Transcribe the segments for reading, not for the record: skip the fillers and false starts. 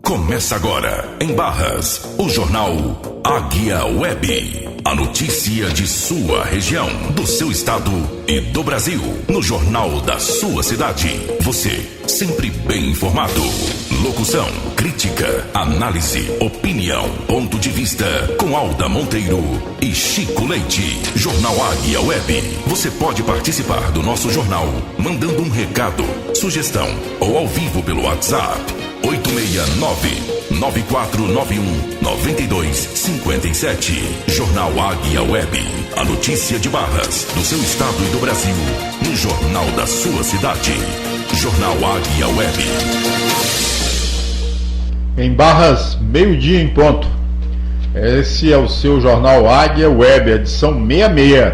Começa agora, em Barras, o jornal Águia Web. A notícia de sua região, do seu estado e do Brasil. No jornal da sua cidade. Você, sempre bem informado. Locução, crítica, análise, opinião, ponto de vista. Com Alda Monteiro e Chico Leite. Jornal Águia Web. Você pode participar do nosso jornal mandando um recado, sugestão ou ao vivo pelo WhatsApp. 869-9491-9257. Jornal Águia Web. A notícia de Barras, do seu estado e do Brasil, no jornal da sua cidade. Jornal Águia Web. Em Barras, meio-dia em ponto. Esse é o seu jornal Águia Web, edição 66,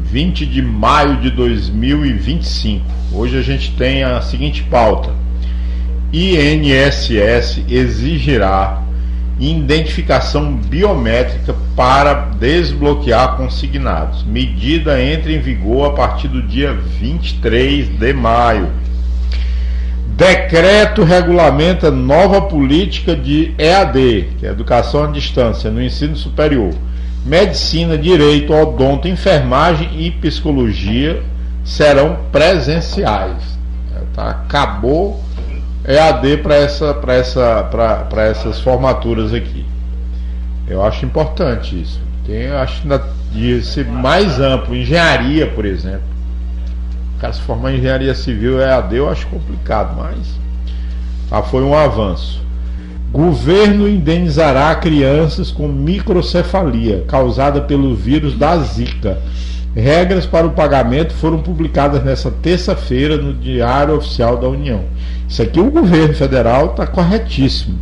20 de maio de 2025. Hoje a gente tem a seguinte pauta: INSS exigirá identificação biométrica para desbloquear consignados. Medida entra em vigor a partir do dia 23 de maio. Decreto regulamenta nova política de EAD, que é Educação à Distância, no ensino superior. Medicina, Direito, Odonto, Enfermagem e Psicologia serão presenciais. Acabou EAD para essas formaturas aqui. Eu acho importante isso. Acho que devia ser mais amplo. Engenharia, por exemplo. O cara se formar em engenharia civil EAD eu acho complicado, mas foi um avanço. Governo indenizará crianças com microcefalia causada pelo vírus da Zika. Regras para o pagamento foram publicadas nesta terça-feira no Diário Oficial da União. Isso aqui o governo federal está corretíssimo,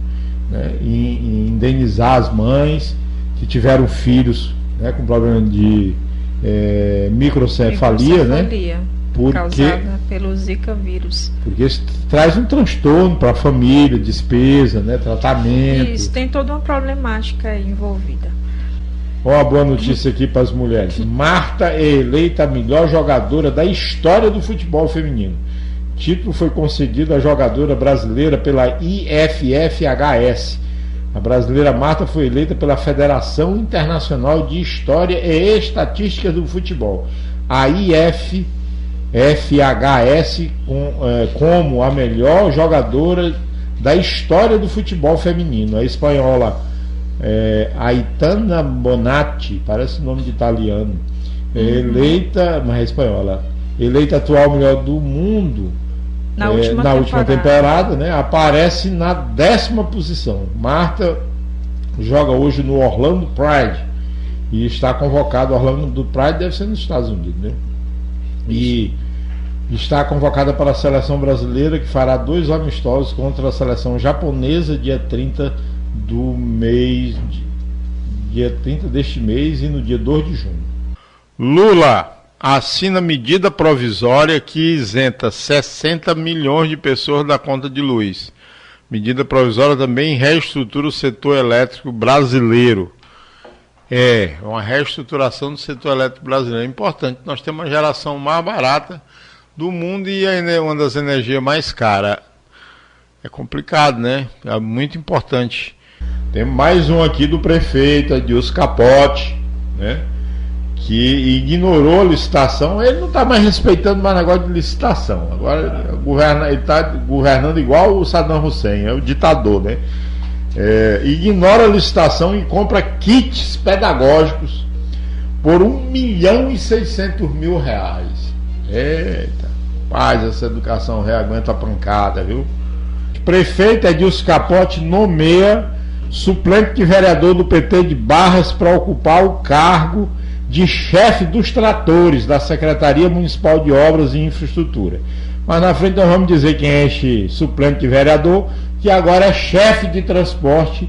né, em indenizar as mães que tiveram filhos, né, com problema de microcefalia, né, causada pelo Zika vírus. Porque isso traz um transtorno para a família, despesa, né, tratamento. Isso, tem toda uma problemática aí envolvida. Uma boa notícia aqui para as mulheres. Marta é eleita a melhor jogadora da história do futebol feminino. O título foi concedido à jogadora brasileira pela IFFHS. A brasileira Marta foi eleita pela Federação Internacional de História e Estatística do Futebol, a IFFHS, como a melhor jogadora da história do futebol feminino. A espanhola Aitana Bonatti, parece nome de italiano, eleita, mas é espanhola, eleita atual melhor do mundo na última temporada, né, aparece na 10ª posição. Marta joga hoje no Orlando Pride e está convocado. Orlando Pride deve ser nos Estados Unidos, né? E está convocada para a seleção brasileira, que fará 2 amistosos contra a seleção japonesa dia 30 deste mês e no dia 2 de junho. Lula assina medida provisória que isenta 60 milhões de pessoas da conta de luz. Medida provisória também reestrutura o setor elétrico brasileiro. Uma reestruturação do setor elétrico brasileiro é importante. Nós temos uma geração mais barata do mundo e uma das energias mais caras. É complicado, né? É muito importante. Tem mais um aqui do prefeito Adilson Capote, né, que ignorou a licitação. Ele não está mais respeitando mais negócio de licitação. Agora ele está governando igual o Saddam Hussein, é o ditador, né? Ignora a licitação e compra kits pedagógicos por R$1.600.000. Eita, paz, essa educação reaguenta a pancada, viu? O prefeito Adilson Capote nomeia suplente de vereador do PT de Barras para ocupar o cargo de chefe dos tratores da Secretaria Municipal de Obras e Infraestrutura. Mas na frente nós vamos dizer quem é este suplente de vereador, que agora é chefe de transporte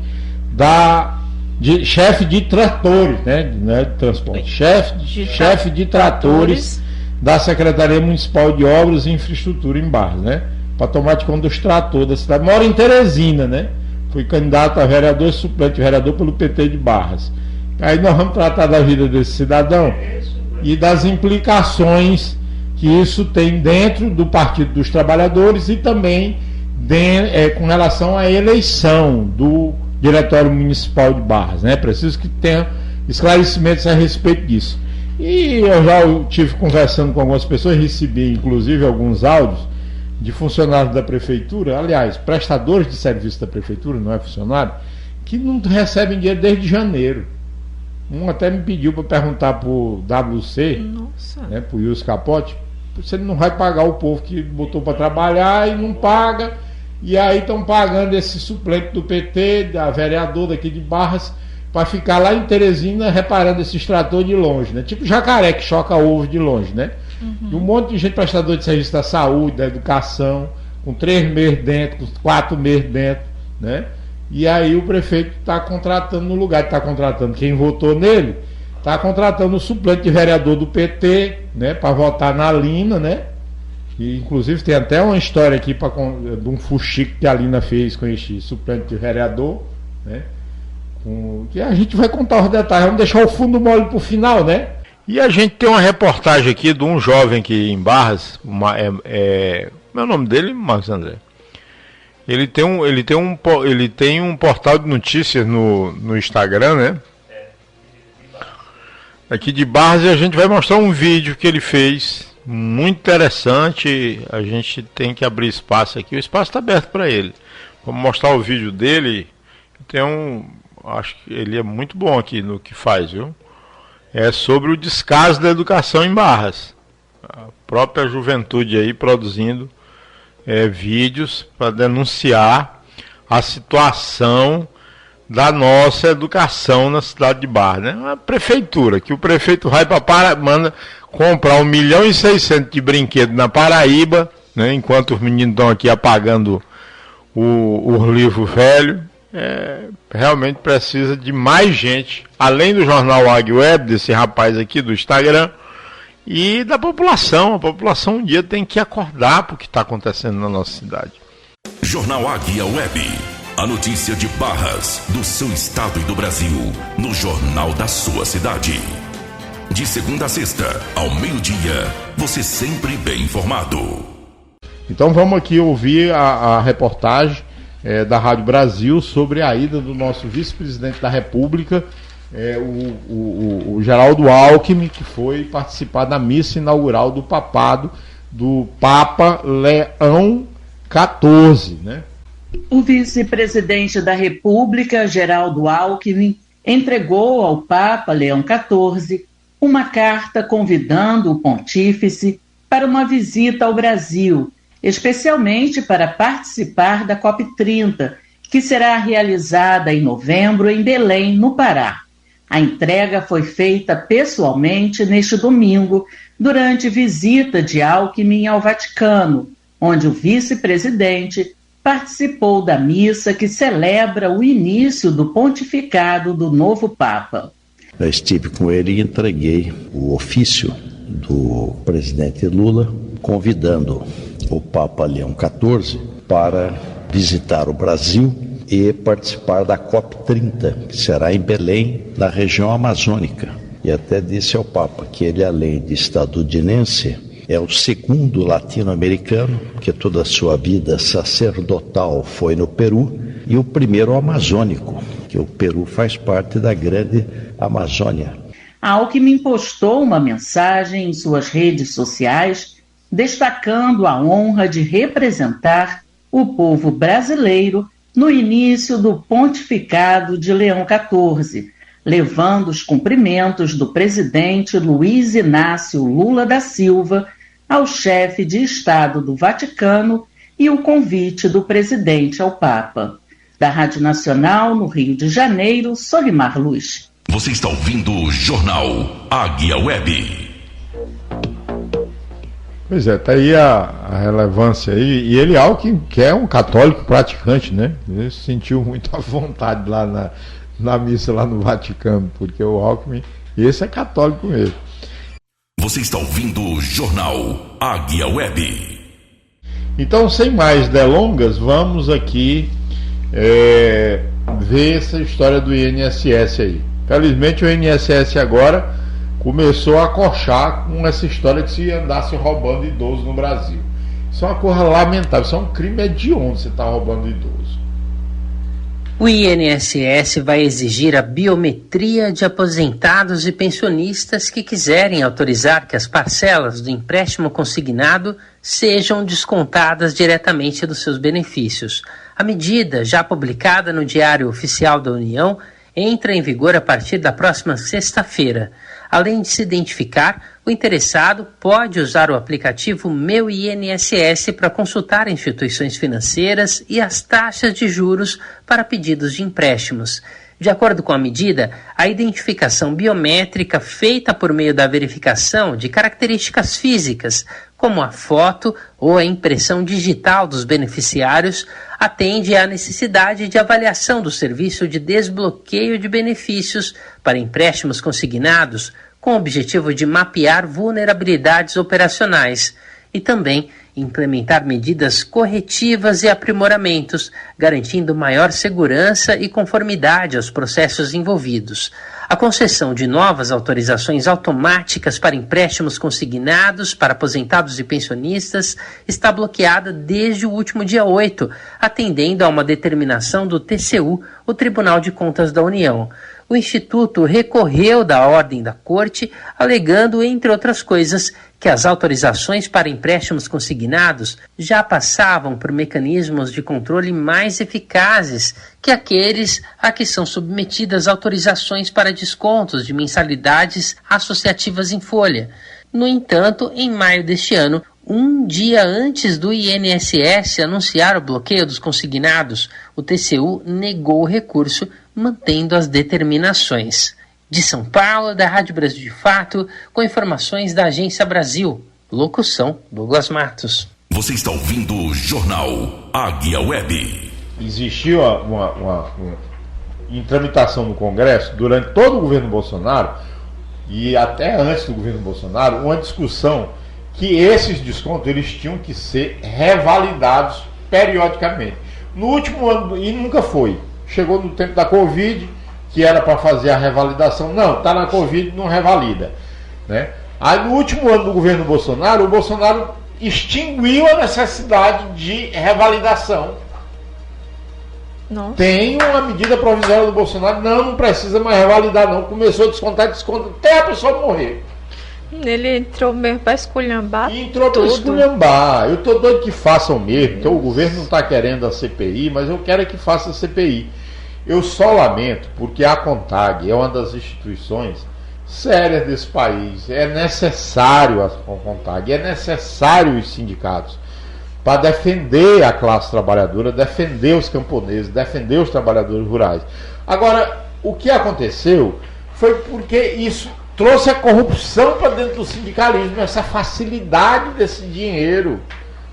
chefe de tratores, né? Não é de transporte, chefe de tratores da Secretaria Municipal de Obras e Infraestrutura em Barras, né? Para tomar de conta dos tratores da cidade. Mora em Teresina, né? Foi candidato a vereador e suplente de vereador pelo PT de Barras. Aí nós vamos tratar da vida desse cidadão e das implicações que isso tem dentro do Partido dos Trabalhadores e também com relação à eleição do Diretório Municipal de Barras, né? Preciso que tenha esclarecimentos a respeito disso. E eu já estive conversando com algumas pessoas, recebi inclusive alguns áudios de funcionários da prefeitura, aliás, prestadores de serviço da prefeitura, não é funcionário, que não recebem dinheiro desde janeiro. Um até me pediu para perguntar para o WC, né, para o Wilson Capote, se ele não vai pagar o povo que botou para trabalhar e não paga, e aí estão pagando esse suplente do PT, da vereador daqui de Barras, para ficar lá em Teresina reparando esse extrator de longe, né? Tipo jacaré que choca ovo de longe, né? E um monte de gente prestador de serviço da saúde, da educação, com 3 meses dentro, com 4 meses dentro, né? E aí o prefeito está contratando, no lugar de estar contratando quem votou nele, está contratando o suplente de vereador do PT, né? Para votar na Lina, né? E inclusive tem até uma história aqui de um fuxico que a Lina fez com esse suplente de vereador, né? Que a gente vai contar os detalhes, vamos deixar o fundo mole para o final, né? E a gente tem uma reportagem aqui de um jovem aqui em Barras, como é o nome dele? Marcos André. Ele tem um portal de notícias no Instagram, né? Aqui de Barras, e a gente vai mostrar um vídeo que ele fez, muito interessante. A gente tem que abrir espaço aqui, o espaço está aberto para ele. Vamos mostrar o vídeo dele. Acho que ele é muito bom aqui no que faz, viu? É sobre o descaso da educação em Barras. A própria juventude aí produzindo vídeos para denunciar a situação da nossa educação na cidade de Barras, né? A prefeitura, que o prefeito vai manda comprar 1.600.000 de brinquedo na Paraíba, né? Enquanto os meninos estão aqui apagando o livro velho. Realmente precisa de mais gente, além do jornal Águia Web, desse rapaz aqui do Instagram, e da população. A população um dia tem que acordar para o que está acontecendo na nossa cidade. Jornal Águia Web, a notícia de Barras, do seu estado e do Brasil, no jornal da sua cidade. De segunda a sexta, ao meio-dia, você sempre bem informado. Então vamos aqui ouvir a reportagem da Rádio Brasil sobre a ida do nosso vice-presidente da República, o Geraldo Alckmin, que foi participar da missa inaugural do papado do Papa Leão XIV, né? O vice-presidente da República, Geraldo Alckmin, entregou ao Papa Leão XIV uma carta convidando o pontífice para uma visita ao Brasil, especialmente para participar da COP30, que será realizada em novembro em Belém, no Pará. A entrega foi feita pessoalmente neste domingo, durante visita de Alckmin ao Vaticano, onde o vice-presidente participou da missa que celebra o início do pontificado do novo Papa. Eu estive com ele e entreguei o ofício do presidente Lula, convidando o Papa Leão XIV para visitar o Brasil e participar da COP30, que será em Belém, na região amazônica. E até disse ao Papa que ele, além de estadunidense, é o segundo latino-americano, que toda a sua vida sacerdotal foi no Peru, e o primeiro amazônico, que o Peru faz parte da grande Amazônia. Alckmin postou uma mensagem em suas redes sociais, destacando a honra de representar o povo brasileiro no início do pontificado de Leão XIV, levando os cumprimentos do presidente Luiz Inácio Lula da Silva ao chefe de Estado do Vaticano e o convite do presidente ao Papa. Da Rádio Nacional, no Rio de Janeiro, Solimar Luz. Você está ouvindo o Jornal Águia Web. Pois é, tá aí a relevância aí. E ele, Alckmin, que é um católico praticante, né? Ele se sentiu muito à vontade lá na missa lá no Vaticano, porque o Alckmin, esse é católico mesmo. Você está ouvindo o Jornal Águia Web. Então, sem mais delongas, vamos aqui ver essa história do INSS aí. Felizmente o INSS agora começou a coxar com essa história de se andasse roubando idoso no Brasil. Isso é uma coisa lamentável, isso é um crime hediondo, você está roubando o idoso. O INSS vai exigir a biometria de aposentados e pensionistas que quiserem autorizar que as parcelas do empréstimo consignado sejam descontadas diretamente dos seus benefícios. A medida, já publicada no Diário Oficial da União, entra em vigor a partir da próxima sexta-feira. Além de se identificar, o interessado pode usar o aplicativo Meu INSS para consultar instituições financeiras e as taxas de juros para pedidos de empréstimos. De acordo com a medida, a identificação biométrica feita por meio da verificação de características físicas, como a foto ou a impressão digital dos beneficiários, atende à necessidade de avaliação do serviço de desbloqueio de benefícios para empréstimos consignados, com o objetivo de mapear vulnerabilidades operacionais e também implementar medidas corretivas e aprimoramentos, garantindo maior segurança e conformidade aos processos envolvidos. A concessão de novas autorizações automáticas para empréstimos consignados para aposentados e pensionistas está bloqueada desde o último dia 8, atendendo a uma determinação do TCU, o Tribunal de Contas da União. O Instituto recorreu da ordem da Corte, alegando, entre outras coisas, que as autorizações para empréstimos consignados já passavam por mecanismos de controle mais eficazes que aqueles a que são submetidas autorizações para descontos de mensalidades associativas em folha. No entanto, em maio deste ano, um dia antes do INSS anunciar o bloqueio dos consignados, o TCU negou o recurso, mantendo as determinações. De São Paulo, da Rádio Brasil de Fato, com informações da Agência Brasil. Locução, Douglas Matos. Você está ouvindo o Jornal Águia Web. Existiu em tramitação no Congresso, durante todo o governo Bolsonaro, e até antes do governo Bolsonaro, uma discussão que esses descontos eles tinham que ser revalidados periodicamente. No último ano, e nunca foi. Chegou no tempo da Covid, que era para fazer a revalidação. Não, está na Covid, não revalida, né? Aí no último ano do governo Bolsonaro, o Bolsonaro extinguiu a necessidade de revalidação. Nossa. Tem uma medida provisória do Bolsonaro, não precisa mais revalidar não. Começou a descontar até a pessoa morrer. Ele entrou mesmo para esculhambar. Entrou para esculhambar. Eu estou doido que façam mesmo, porque o governo não está querendo a CPI, mas eu quero que faça a CPI. Eu só lamento, porque a CONTAG é uma das instituições sérias desse país. É necessário a CONTAG, é necessário os sindicatos para defender a classe trabalhadora, defender os camponeses, defender os trabalhadores rurais. Agora, o que aconteceu foi porque isso trouxe a corrupção para dentro do sindicalismo, essa facilidade desse dinheiro,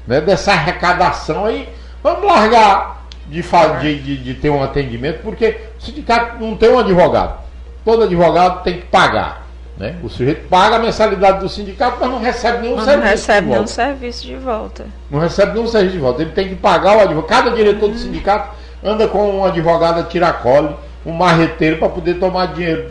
né, dessa arrecadação aí. Vamos largar de ter um atendimento, porque o sindicato não tem um advogado. Todo advogado tem que pagar, né? O sujeito paga a mensalidade do sindicato, mas não recebe nenhum serviço. Não recebe nenhum serviço de volta. Não recebe nenhum serviço de volta. Ele tem que pagar o advogado. Cada diretor do sindicato anda com um advogado a tiracole, um marreteiro para poder tomar dinheiro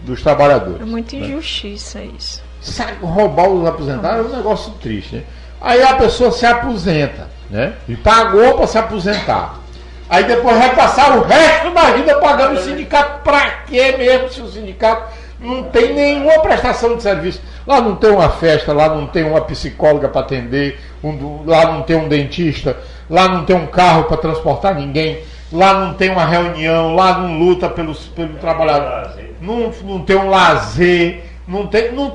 dos trabalhadores. É muita injustiça isso. Sabe, roubar os aposentados é um negócio triste, né? Aí a pessoa se aposenta, né? E pagou para se aposentar. Aí depois vai passar o resto da vida pagando o sindicato. Para quê mesmo se o sindicato não tem nenhuma prestação de serviço? Lá não tem uma festa, lá não tem uma psicóloga para atender, lá não tem um dentista, lá não tem um carro para transportar ninguém, lá não tem uma reunião, lá não luta pelo trabalhador, não tem um lazer, não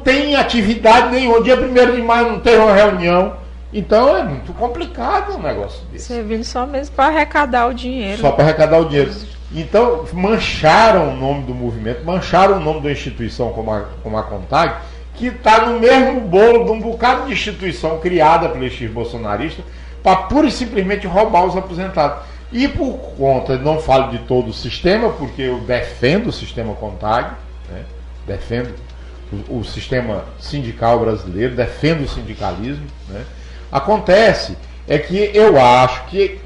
tem atividade nenhuma. Dia 1º de maio não tem uma reunião. Então é muito complicado um negócio desse. Servindo só mesmo para arrecadar o dinheiro. Só para arrecadar o dinheiro. Então mancharam o nome do movimento, mancharam o nome da instituição como a CONTAG, que está no mesmo bolo de um bocado de instituição criada pelo estes bolsonaristas para pura e simplesmente roubar os aposentados. E por conta, não falo de todo o sistema, porque eu defendo o sistema CONTAG, né? Defendo o sistema sindical brasileiro, defendo o sindicalismo, né? Acontece é que eu acho que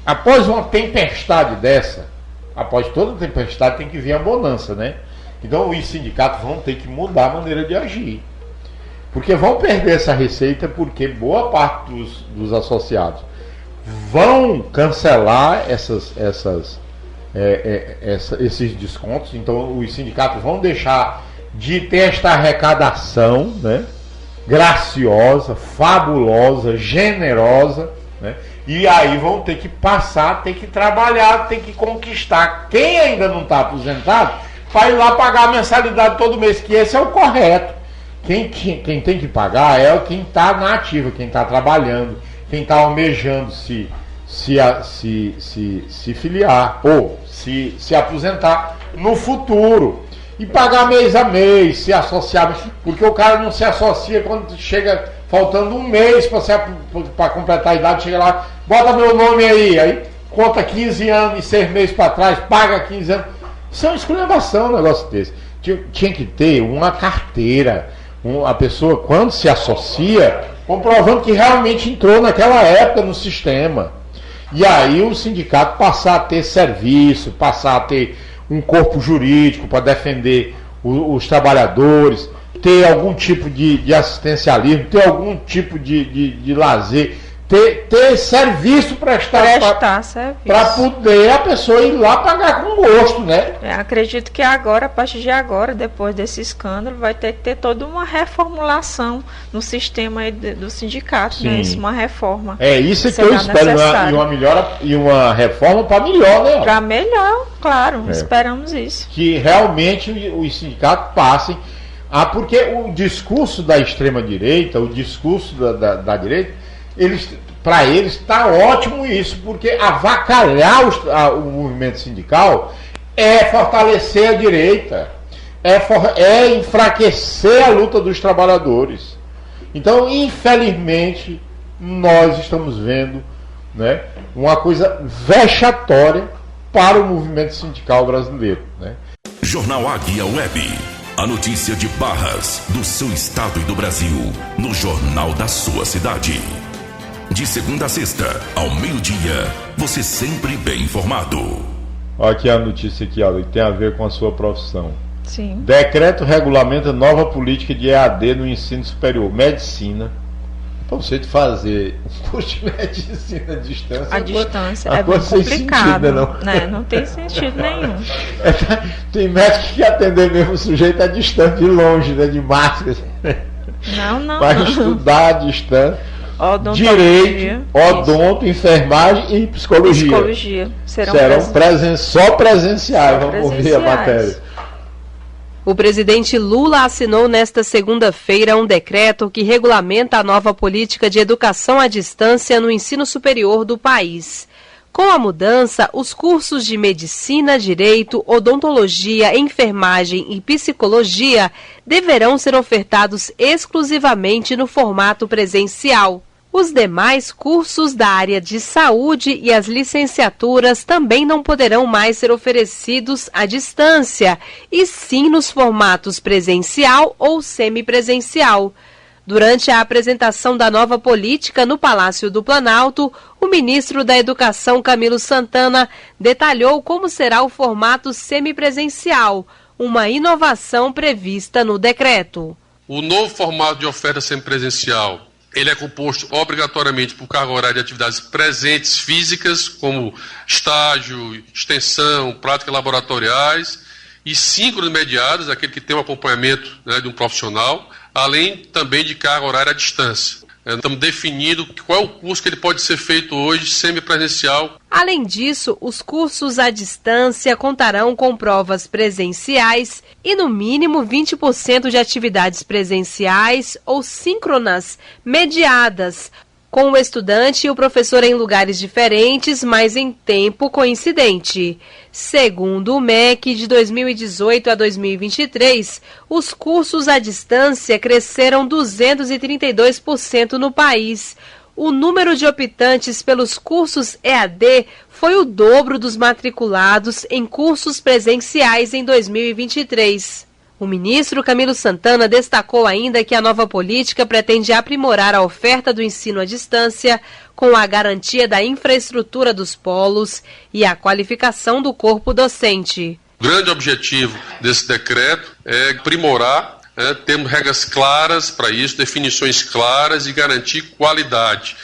após uma tempestade dessa, após toda tempestade tem que vir a bonança, né? Então os sindicatos vão ter que mudar a maneira de agir. Porque vão perder essa receita, porque boa parte dos associados vão cancelar esses descontos. Então os sindicatos vão deixar de ter esta arrecadação, né, graciosa, fabulosa, generosa, né, e aí vão ter que passar, ter que trabalhar, ter que conquistar quem ainda não está aposentado para ir lá pagar a mensalidade todo mês, que esse é o correto. Quem tem que pagar é quem está na ativa, quem está trabalhando, quem está almejando se filiar ou se aposentar no futuro. E pagar mês a mês, se associar, porque o cara não se associa quando chega faltando um mês para completar a idade, chega lá, bota meu nome aí conta 15 anos e 6 meses para trás, paga 15 anos. Isso é uma esculhambação, um negócio desse. Tinha que ter uma carteira, a pessoa quando se associa, comprovando que realmente entrou naquela época no sistema. E aí o sindicato passar a ter serviço, passar a ter um corpo jurídico para defender os trabalhadores, ter algum tipo de assistencialismo, ter algum tipo de lazer, ter serviço prestar serviço, para poder a pessoa ir lá pagar com gosto, né? Acredito que agora, a partir de agora, depois desse escândalo, vai ter que ter toda uma reformulação no sistema aí do sindicato, né? Isso, uma reforma. É isso que eu espero, e uma reforma para melhor, né? Para melhor, claro, esperamos isso. Que realmente os sindicatos passem porque o discurso da extrema-direita, o discurso da direita, para eles está ótimo isso, porque avacalhar o movimento sindical é fortalecer a direita, é enfraquecer a luta dos trabalhadores. Então, infelizmente, nós estamos vendo, né, uma coisa vexatória para o movimento sindical brasileiro, né? Jornal Águia Web. A notícia de Barras, do seu estado e do Brasil, no Jornal da sua cidade. De segunda a sexta, ao meio-dia, você sempre bem informado. Olha aqui a notícia aqui, que tem a ver com a sua profissão. Sim. Decreto regulamenta nova política de EAD no ensino superior. Medicina. Para você fazer um curso de medicina à distância. A distância é bem complicado. Não tem sentido nenhum. Tem médico que atender mesmo o sujeito à distância, de longe, né, de máscara. Não. Para estudar à distância. Direito, odonto, enfermagem e psicologia. Serão só presenciais. Vamos ouvir a matéria. O presidente Lula assinou nesta segunda-feira um decreto que regulamenta a nova política de educação à distância no ensino superior do país. Com a mudança, os cursos de medicina, direito, odontologia, enfermagem e psicologia deverão ser ofertados exclusivamente no formato presencial. Os demais cursos da área de saúde e as licenciaturas também não poderão mais ser oferecidos à distância, e sim nos formatos presencial ou semipresencial. Durante a apresentação da nova política no Palácio do Planalto, o ministro da Educação, Camilo Santana, detalhou como será o formato semipresencial, uma inovação prevista no decreto. O novo formato de oferta semipresencial, ele é composto obrigatoriamente por carga horária de atividades presentes físicas, como estágio, extensão, práticas laboratoriais, e síncronos mediados, aquele que tem um acompanhamento, né, de um profissional, além também de carga horária à distância. Estamos definindo qual é o curso que ele pode ser feito hoje semipresencial. Além disso, os cursos à distância contarão com provas presenciais e no mínimo 20% de atividades presenciais ou síncronas mediadas, com o estudante e o professor em lugares diferentes, mas em tempo coincidente. Segundo o MEC, de 2018 a 2023, os cursos à distância cresceram 232% no país. O número de optantes pelos cursos EAD foi o dobro dos matriculados em cursos presenciais em 2023. O ministro Camilo Santana destacou ainda que a nova política pretende aprimorar a oferta do ensino à distância com a garantia da infraestrutura dos polos e a qualificação do corpo docente. O grande objetivo desse decreto é aprimorar temos regras claras para isso, definições claras e garantir qualidade.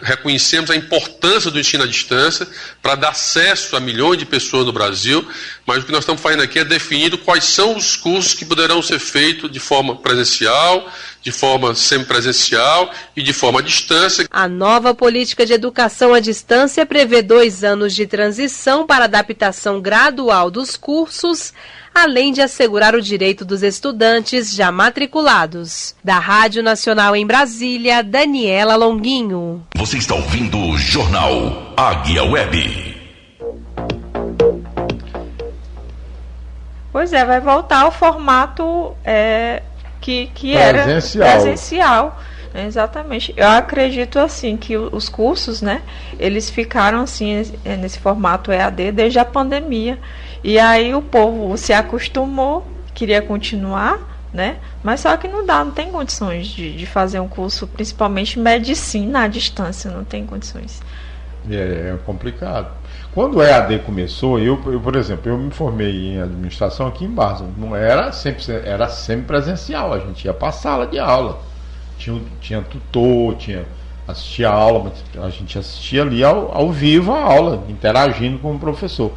Reconhecemos a importância do ensino à distância para dar acesso a milhões de pessoas no Brasil, mas o que nós estamos fazendo aqui é definir quais são os cursos que poderão ser feitos de forma presencial, de forma semipresencial e de forma à distância. A nova política de educação à distância prevê 2 anos de transição para adaptação gradual dos cursos, além de assegurar o direito dos estudantes já matriculados. Da Rádio Nacional em Brasília, Daniela Longuinho. Você está ouvindo o Jornal Águia Web. Pois é, vai voltar ao formato que era presencial. Exatamente. Eu acredito assim que os cursos, né, eles ficaram assim nesse formato EAD desde a pandemia. E aí o povo se acostumou, queria continuar, né? Mas só que não tem condições de fazer um curso, principalmente medicina à distância, não tem condições. É complicado. Quando o EAD começou, eu, por exemplo, eu me formei em administração aqui em Barra. Não era sempre presencial, a gente ia para a sala de aula. Tinha tutor, assistia a aula, mas a gente assistia ali ao vivo a aula, interagindo com o professor.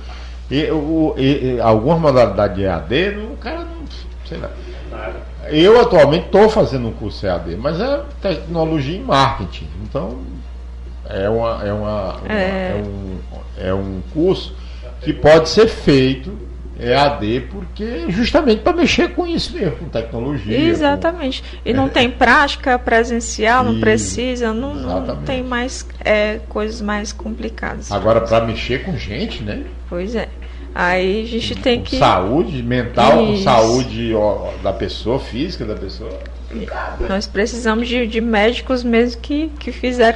Algumas modalidades de EAD, o cara não sei lá. Eu atualmente estou fazendo um curso EAD, mas é tecnologia em marketing. Então é um curso que pode ser feito EAD, porque justamente para mexer com isso mesmo, com tecnologia. Exatamente. E não tem prática presencial, não precisa, não tem mais coisas mais complicadas. Agora, para mexer com gente, né? Pois é. Aí a gente tem que... Saúde mental, com saúde da pessoa, física da pessoa. Nós precisamos de médicos mesmo que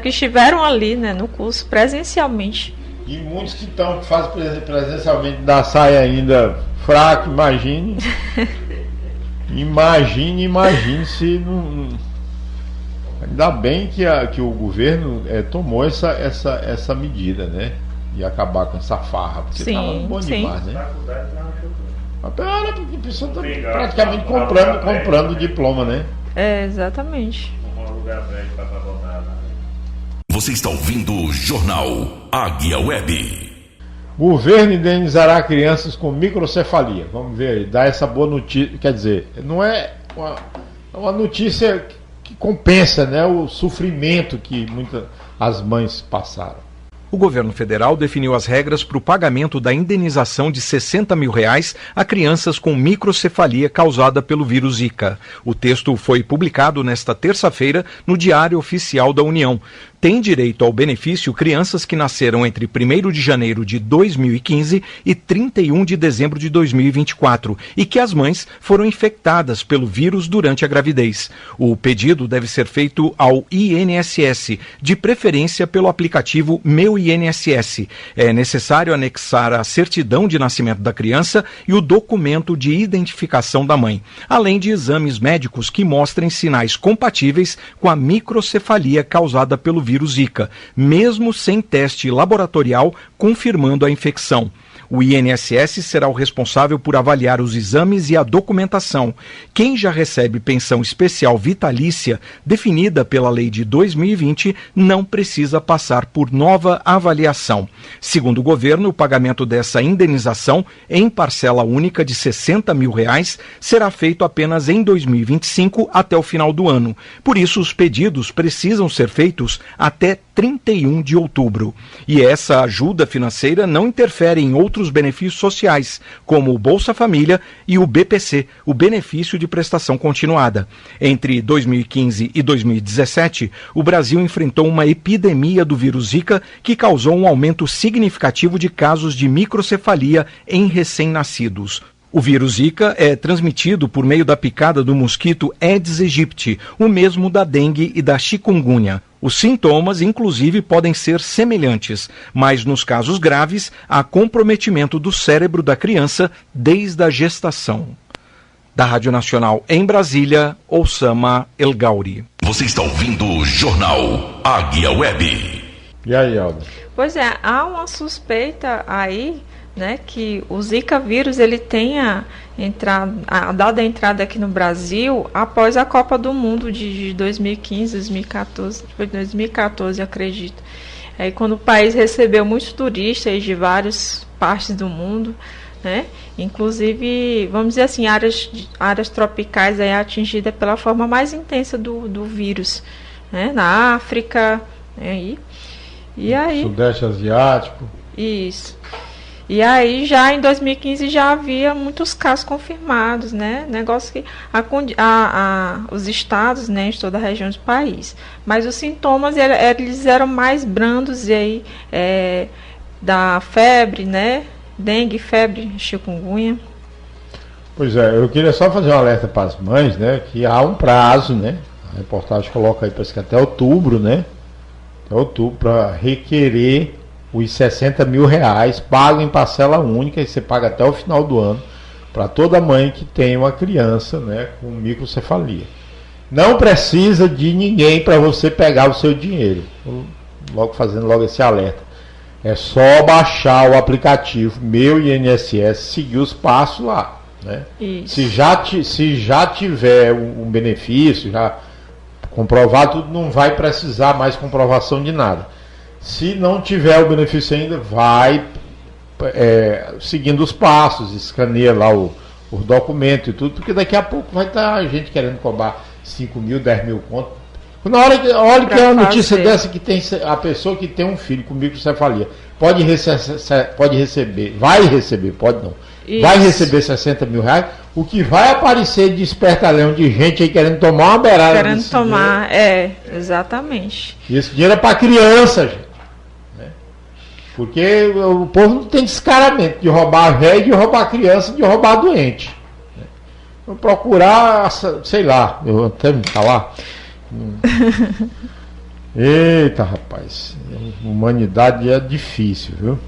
estiveram ali, né, no curso, presencialmente. E muitos que fazem presencialmente da saia ainda fraco, imagine se não... Ainda bem que o governo tomou essa medida, né? E acabar com essa farra, porque estava bom demais, né? A pessoa está praticamente comprando diploma, né? Exatamente. Você está ouvindo o Jornal Águia Web. Governo indenizará crianças com microcefalia. Vamos ver aí, dá essa boa notícia. Quer dizer, não é uma notícia que compensa, né, o sofrimento que as mães passaram. O governo federal definiu as regras para o pagamento da indenização de R$60 mil a crianças com microcefalia causada pelo vírus Zika. O texto foi publicado nesta terça-feira no Diário Oficial da União. Tem direito ao benefício crianças que nasceram entre 1º de janeiro de 2015 e 31 de dezembro de 2024 e que as mães foram infectadas pelo vírus durante a gravidez. O pedido deve ser feito ao INSS, de preferência pelo aplicativo Meu INSS. É necessário anexar a certidão de nascimento da criança e o documento de identificação da mãe, além de exames médicos que mostrem sinais compatíveis com a microcefalia causada pelo vírus Zika, mesmo sem teste laboratorial confirmando a infecção. O INSS será o responsável por avaliar os exames e a documentação. Quem já recebe pensão especial vitalícia, definida pela lei de 2020, não precisa passar por nova avaliação. Segundo o governo, o pagamento dessa indenização, em parcela única de R$60 mil, será feito apenas em 2025 até o final do ano. Por isso, os pedidos precisam ser feitos até 31 de outubro. E essa ajuda financeira não interfere em outros benefícios sociais, como o Bolsa Família e o BPC, o Benefício de Prestação Continuada. Entre 2015 e 2017, o Brasil enfrentou uma epidemia do vírus Zika que causou um aumento significativo de casos de microcefalia em recém-nascidos. O vírus Zika é transmitido por meio da picada do mosquito Aedes aegypti, o mesmo da dengue e da chikungunya. Os sintomas, inclusive, podem ser semelhantes, mas nos casos graves, há comprometimento do cérebro da criança desde a gestação. Da Rádio Nacional em Brasília, Oussama El Gauri. Você está ouvindo o Jornal Águia Web. E aí, Aldo? Pois é, há uma suspeita aí né, que o Zika vírus ele tenha dado a entrada aqui no Brasil após a Copa do Mundo de 2015, 2014, foi 2014, acredito. Aí quando o país recebeu muitos turistas de várias partes do mundo, né, inclusive, vamos dizer assim, áreas tropicais aí atingidas pela forma mais intensa do vírus, né, na África, aí. E aí, Sudeste Asiático. Isso. E aí já em 2015 já havia muitos casos confirmados, né? Negócio que os estados, né, em toda a região do país. Mas os sintomas eles eram mais brandos e aí da febre, né? Dengue, febre, chikungunya. Pois é, eu queria só fazer um alerta para as mães, né? Que há um prazo, né? A reportagem coloca aí, parece que até outubro, né? Até outubro, para requerer os 60 mil reais, pago em parcela única, e você paga até o final do ano, para toda mãe que tem uma criança, né, com microcefalia. Não precisa de ninguém para você pegar o seu dinheiro. Fazendo logo esse alerta. É só baixar o aplicativo Meu INSS, seguir os passos lá, né? Se já tiver um benefício, já comprovado, não vai precisar mais comprovação de nada. Se não tiver o benefício ainda, vai seguindo os passos, escaneia lá o documento e tudo, porque daqui a pouco vai estar a gente querendo cobrar 5 mil, 10 mil conto. Olha que é uma notícia dessa, que tem a pessoa que tem um filho com microcefalia, vai receber 60 mil reais, o que vai aparecer de espertalhão de gente aí querendo tomar uma beirada. Querendo tomar, exatamente. E esse dinheiro é para criança, gente. Porque o povo não tem descaramento de roubar velho, de roubar criança, de roubar doente. Vou procurar, sei lá, eu até me falar. Eita, rapaz, humanidade é difícil, viu?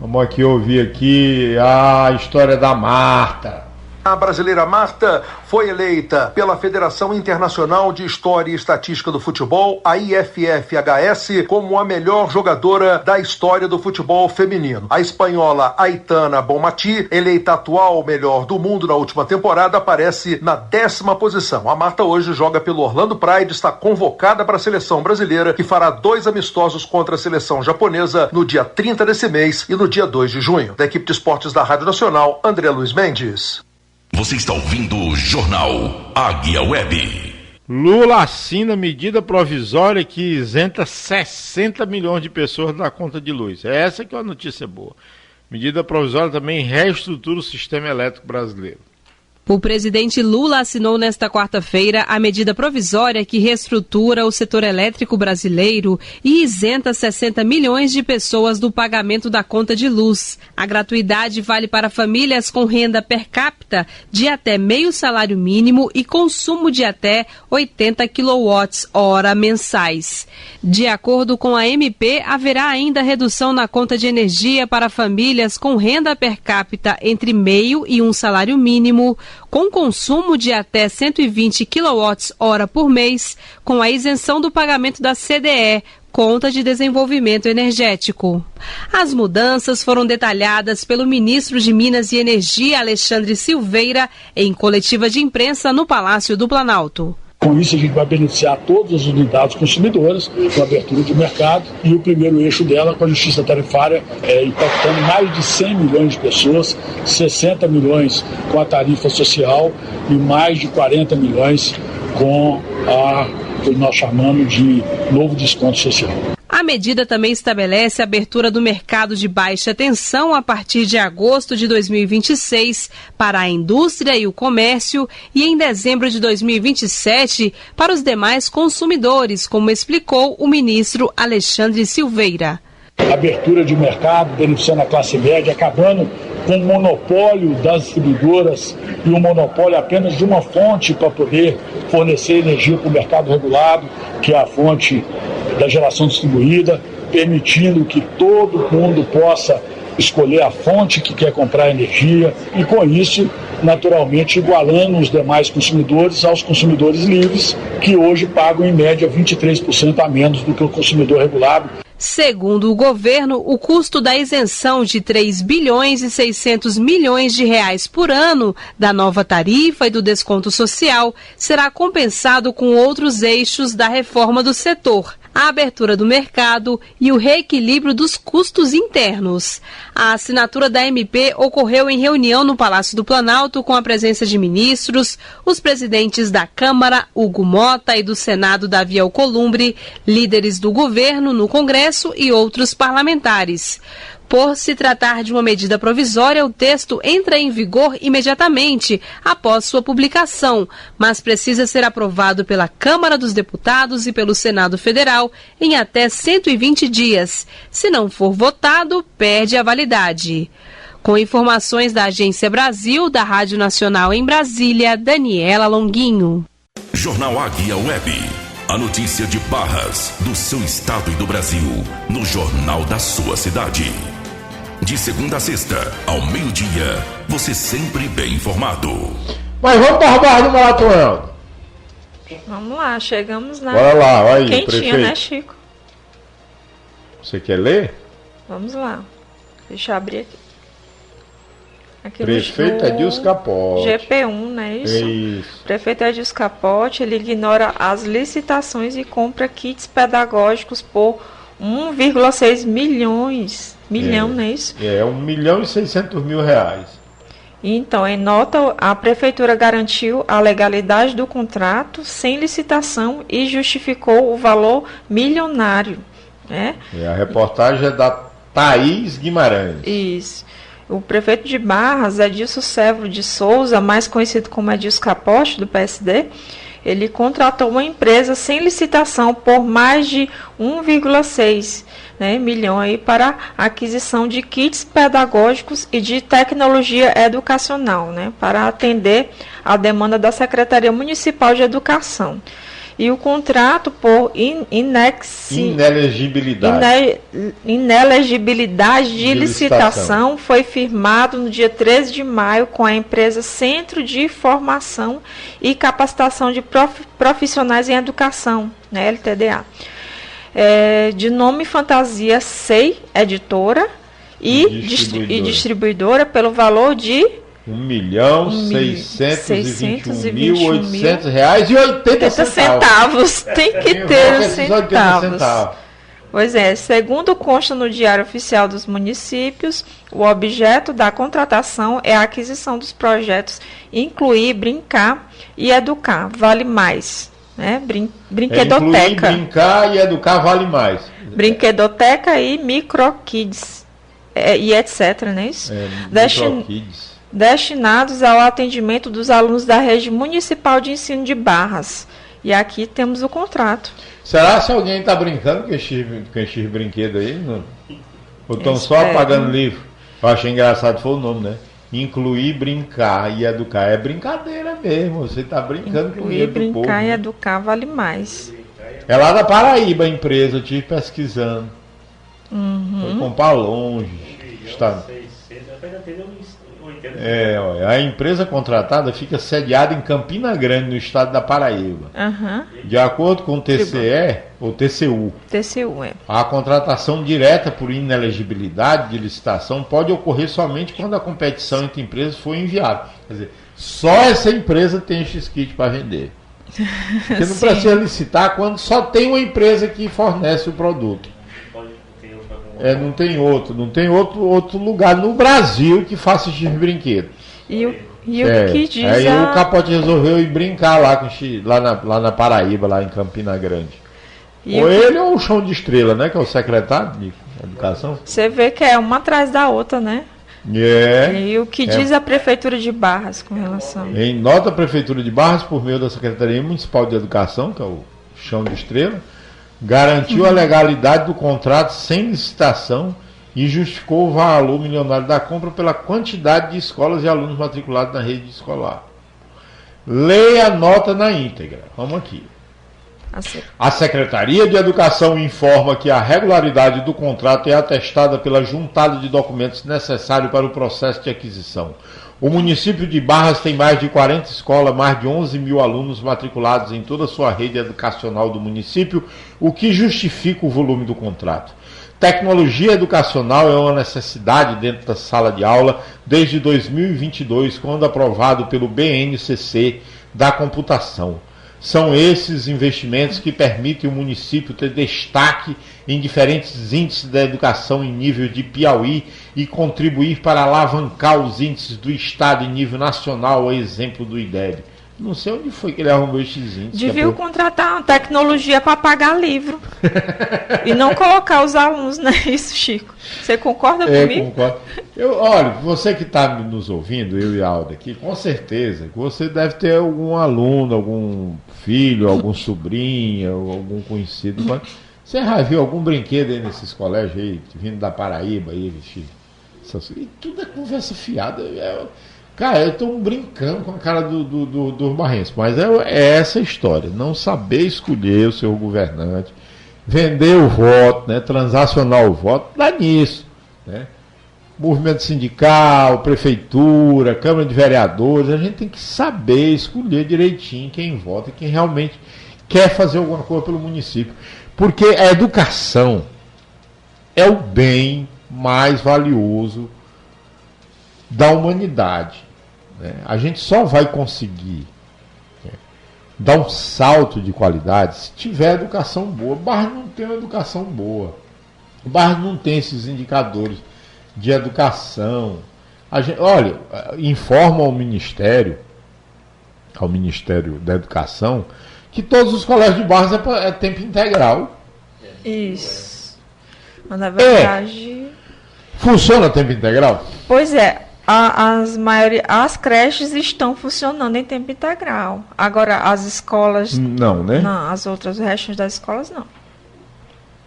Vamos aqui ouvir aqui a história da Marta. A brasileira Marta foi eleita pela Federação Internacional de História e Estatística do Futebol, a IFFHS, como a melhor jogadora da história do futebol feminino. A espanhola Aitana Bonmatí, eleita atual melhor do mundo na última temporada, aparece na 10ª posição. A Marta hoje joga pelo Orlando Pride, está convocada para a seleção brasileira, que fará 2 amistosos contra a seleção japonesa no dia 30 desse mês e no dia 2 de junho. Da equipe de esportes da Rádio Nacional, André Luiz Mendes. Você está ouvindo o Jornal Águia Web. Lula assina medida provisória que isenta 60 milhões de pessoas da conta de luz. Essa que é uma notícia boa. Medida provisória também reestrutura o sistema elétrico brasileiro. O presidente Lula assinou nesta quarta-feira a medida provisória que reestrutura o setor elétrico brasileiro e isenta 60 milhões de pessoas do pagamento da conta de luz. A gratuidade vale para famílias com renda per capita de até meio salário mínimo e consumo de até 80 kWh mensais. De acordo com a MP, haverá ainda redução na conta de energia para famílias com renda per capita entre meio e um salário mínimo, com consumo de até 120 kWh por mês, com a isenção do pagamento da CDE, Conta de Desenvolvimento Energético. As mudanças foram detalhadas pelo ministro de Minas e Energia, Alexandre Silveira, em coletiva de imprensa no Palácio do Planalto. Com isso, a gente vai beneficiar todas as unidades consumidoras com a abertura de mercado e o primeiro eixo dela com a justiça tarifária, impactando mais de 100 milhões de pessoas, 60 milhões com a tarifa social e mais de 40 milhões com o que nós chamamos de novo desconto social. A medida também estabelece a abertura do mercado de baixa tensão a partir de agosto de 2026 para a indústria e o comércio e em dezembro de 2027 para os demais consumidores, como explicou o ministro Alexandre Silveira. Abertura de mercado, beneficiando a classe média, acabando com o monopólio das distribuidoras e o monopólio apenas de uma fonte para poder fornecer energia para o mercado regulado, que é a fonte da geração distribuída, permitindo que todo mundo possa escolher a fonte que quer comprar energia e, com isso, naturalmente, igualando os demais consumidores aos consumidores livres, que hoje pagam, em média, 23% a menos do que o consumidor regulado. Segundo o governo, o custo da isenção de 3 bilhões e 600 milhões de reais por ano da nova tarifa e do desconto social será compensado com outros eixos da reforma do setor, a abertura do mercado e o reequilíbrio dos custos internos. A assinatura da MP ocorreu em reunião no Palácio do Planalto com a presença de ministros, os presidentes da Câmara, Hugo Mota, e do Senado, Davi Alcolumbre, líderes do governo no Congresso e outros parlamentares. Por se tratar de uma medida provisória, o texto entra em vigor imediatamente após sua publicação, mas precisa ser aprovado pela Câmara dos Deputados e pelo Senado Federal em até 120 dias. Se não for votado, perde a validade. Com informações da Agência Brasil, da Rádio Nacional em Brasília, Daniela Longuinho. Jornal Águia Web. A notícia de Barras, do seu estado e do Brasil, no Jornal da sua cidade. De segunda a sexta, ao meio-dia, você sempre bem informado. Mas vamos para a Barra do Maratão. Vamos lá, chegamos na... Bora lá, olha aí, quentinho, prefeito. né, Chico? Você quer ler? Vamos lá. Deixa eu abrir aqui. Aqui Prefeito Edilson Capote. GP1, né? Isso. Prefeito Edilson Capote, ele ignora as licitações e compra kits pedagógicos por 1,6 milhões. Não é isso? É, 1.600.000 reais. Então, em nota, a Prefeitura garantiu a legalidade do contrato sem licitação e justificou o valor milionário. Né? A reportagem é da Thaís Guimarães. Isso. O prefeito de Barras, Edilson Severo de Souza, mais conhecido como Edilson Capote, do PSD, ele contratou uma empresa sem licitação por mais de 1,6 milhão aí para a aquisição de kits pedagógicos e de tecnologia educacional, para atender a demanda da Secretaria Municipal de Educação. E o contrato por inelegibilidade de licitação foi firmado no dia 13 de maio com a empresa Centro de Formação e Capacitação de Profissionais em Educação, LTDA. De nome fantasia SEI, editora e distribuidora, pelo valor de R$1.621.800,80. Tem que ter os centavos. Pois é, segundo consta no Diário Oficial dos Municípios, o objeto da contratação é a aquisição dos projetos Incluir, Brincar e Educar, Vale Mais. Brinquedoteca. Incluir, Brincar e Educar, Vale Mais. Brinquedoteca e Microkids, e etc, não é isso? Microkids. Destinados ao atendimento dos alunos da Rede Municipal de Ensino de Barras. E aqui temos o contrato. Será se alguém está brincando com esses brinquedos aí? Não? Ou estão só apagando livro? Eu achei engraçado, foi o nome, né? Incluir, Brincar e Educar. É brincadeira mesmo, você está brincando com o dinheiro do povo. Incluir, Brincar e Educar vale mais. É lá da Paraíba a empresa, eu estive pesquisando. Foi comprar longe. Está... a empresa contratada fica sediada em Campina Grande, no estado da Paraíba. De acordo com o TCE, ou TCU, a contratação direta por inelegibilidade de licitação pode ocorrer somente quando a competição entre empresas for enviada. Quer dizer, só essa empresa tem X-Kit para vender. Porque não precisa licitar quando só tem uma empresa que fornece o produto. Não tem outro lugar no Brasil que faça esses brinquedos. E o que diz aí o Capote resolveu ir brincar lá na Paraíba, lá em Campina Grande. Ele ou o Chão de Estrela, né? Que é o secretário de Educação. Você vê que é uma atrás da outra, né? E o que diz a Prefeitura de Barras com relação... Em nota, a Prefeitura de Barras, por meio da Secretaria Municipal de Educação, que é o Chão de Estrela, garantiu a legalidade do contrato sem licitação e justificou o valor milionário da compra pela quantidade de escolas e alunos matriculados na rede escolar. Leia a nota na íntegra. Vamos aqui. A Secretaria de Educação informa que a regularidade do contrato é atestada pela juntada de documentos necessários para o processo de aquisição. O município de Barras tem mais de 40 escolas, mais de 11 mil alunos matriculados em toda a sua rede educacional do município, o que justifica o volume do contrato. Tecnologia educacional é uma necessidade dentro da sala de aula desde 2022, quando aprovado pelo BNCC da computação. São esses investimentos que permitem o município ter destaque em diferentes índices da educação em nível de Piauí e contribuir para alavancar os índices do Estado em nível nacional, a exemplo do IDEB. Não sei onde foi que ele arrumou esses índices. Devia contratar uma tecnologia para pagar livro. E não colocar os alunos, não é isso, Chico? Você concorda comigo? Concordo. Olha, você que está nos ouvindo, eu e a Alda aqui, com certeza, você deve ter algum aluno, algum filho, algum sobrinho, algum conhecido. Você já viu algum brinquedo aí nesses colégios aí, vindo da Paraíba aí, e tudo é conversa fiada. Cara, eu estou brincando com a cara do barrense, mas é essa história, não saber escolher o seu governante, vender o voto, né, transacionar o voto, dá nisso, né? Movimento sindical, prefeitura, Câmara de Vereadores, a gente tem que saber escolher direitinho quem vota e quem realmente quer fazer alguma coisa pelo município, porque a educação é o bem mais valioso da humanidade. A gente só vai conseguir dar um salto de qualidade se tiver educação boa. O bairro não tem uma educação boa. O bairro não tem esses indicadores de educação. Olha, informa ao Ministério da Educação, que todos os colégios de bairros é tempo integral. Isso. Mas na verdade... Funciona tempo integral? Pois é. As creches estão funcionando em tempo integral. Agora, as escolas... Não, né? Não, as outras, os restos das escolas, não.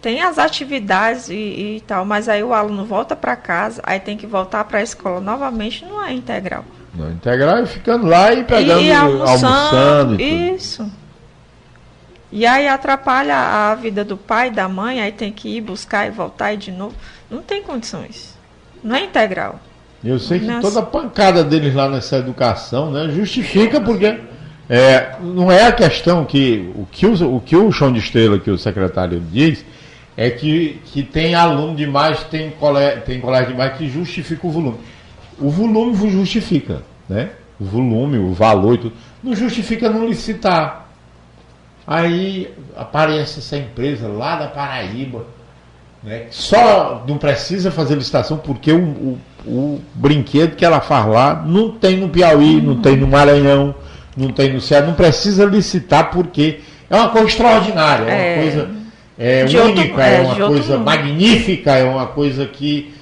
Tem as atividades e tal, mas aí o aluno volta para casa, aí tem que voltar para a escola novamente, não é integral. Não é integral, e ficando lá e pegando, almoçando e tudo. Isso. E aí atrapalha a vida do pai, da mãe, aí tem que ir buscar e voltar e de novo. Não tem condições. Não é integral. Eu sei que toda a pancada deles lá nessa educação, né, justifica porque não é a questão que o que o Chão de Estrela, que o secretário diz, é que tem aluno demais, tem colégio demais que justifica o volume. O volume justifica, né? O volume, o valor e tudo. Não justifica não licitar. Aí aparece essa empresa lá da Paraíba, né? Só não precisa fazer licitação porque o brinquedo que ela faz lá não tem no Piauí, não tem no Maranhão, não tem no Ceará, não precisa licitar porque é uma coisa extraordinária, é uma coisa única, é uma coisa magnífica, é uma coisa que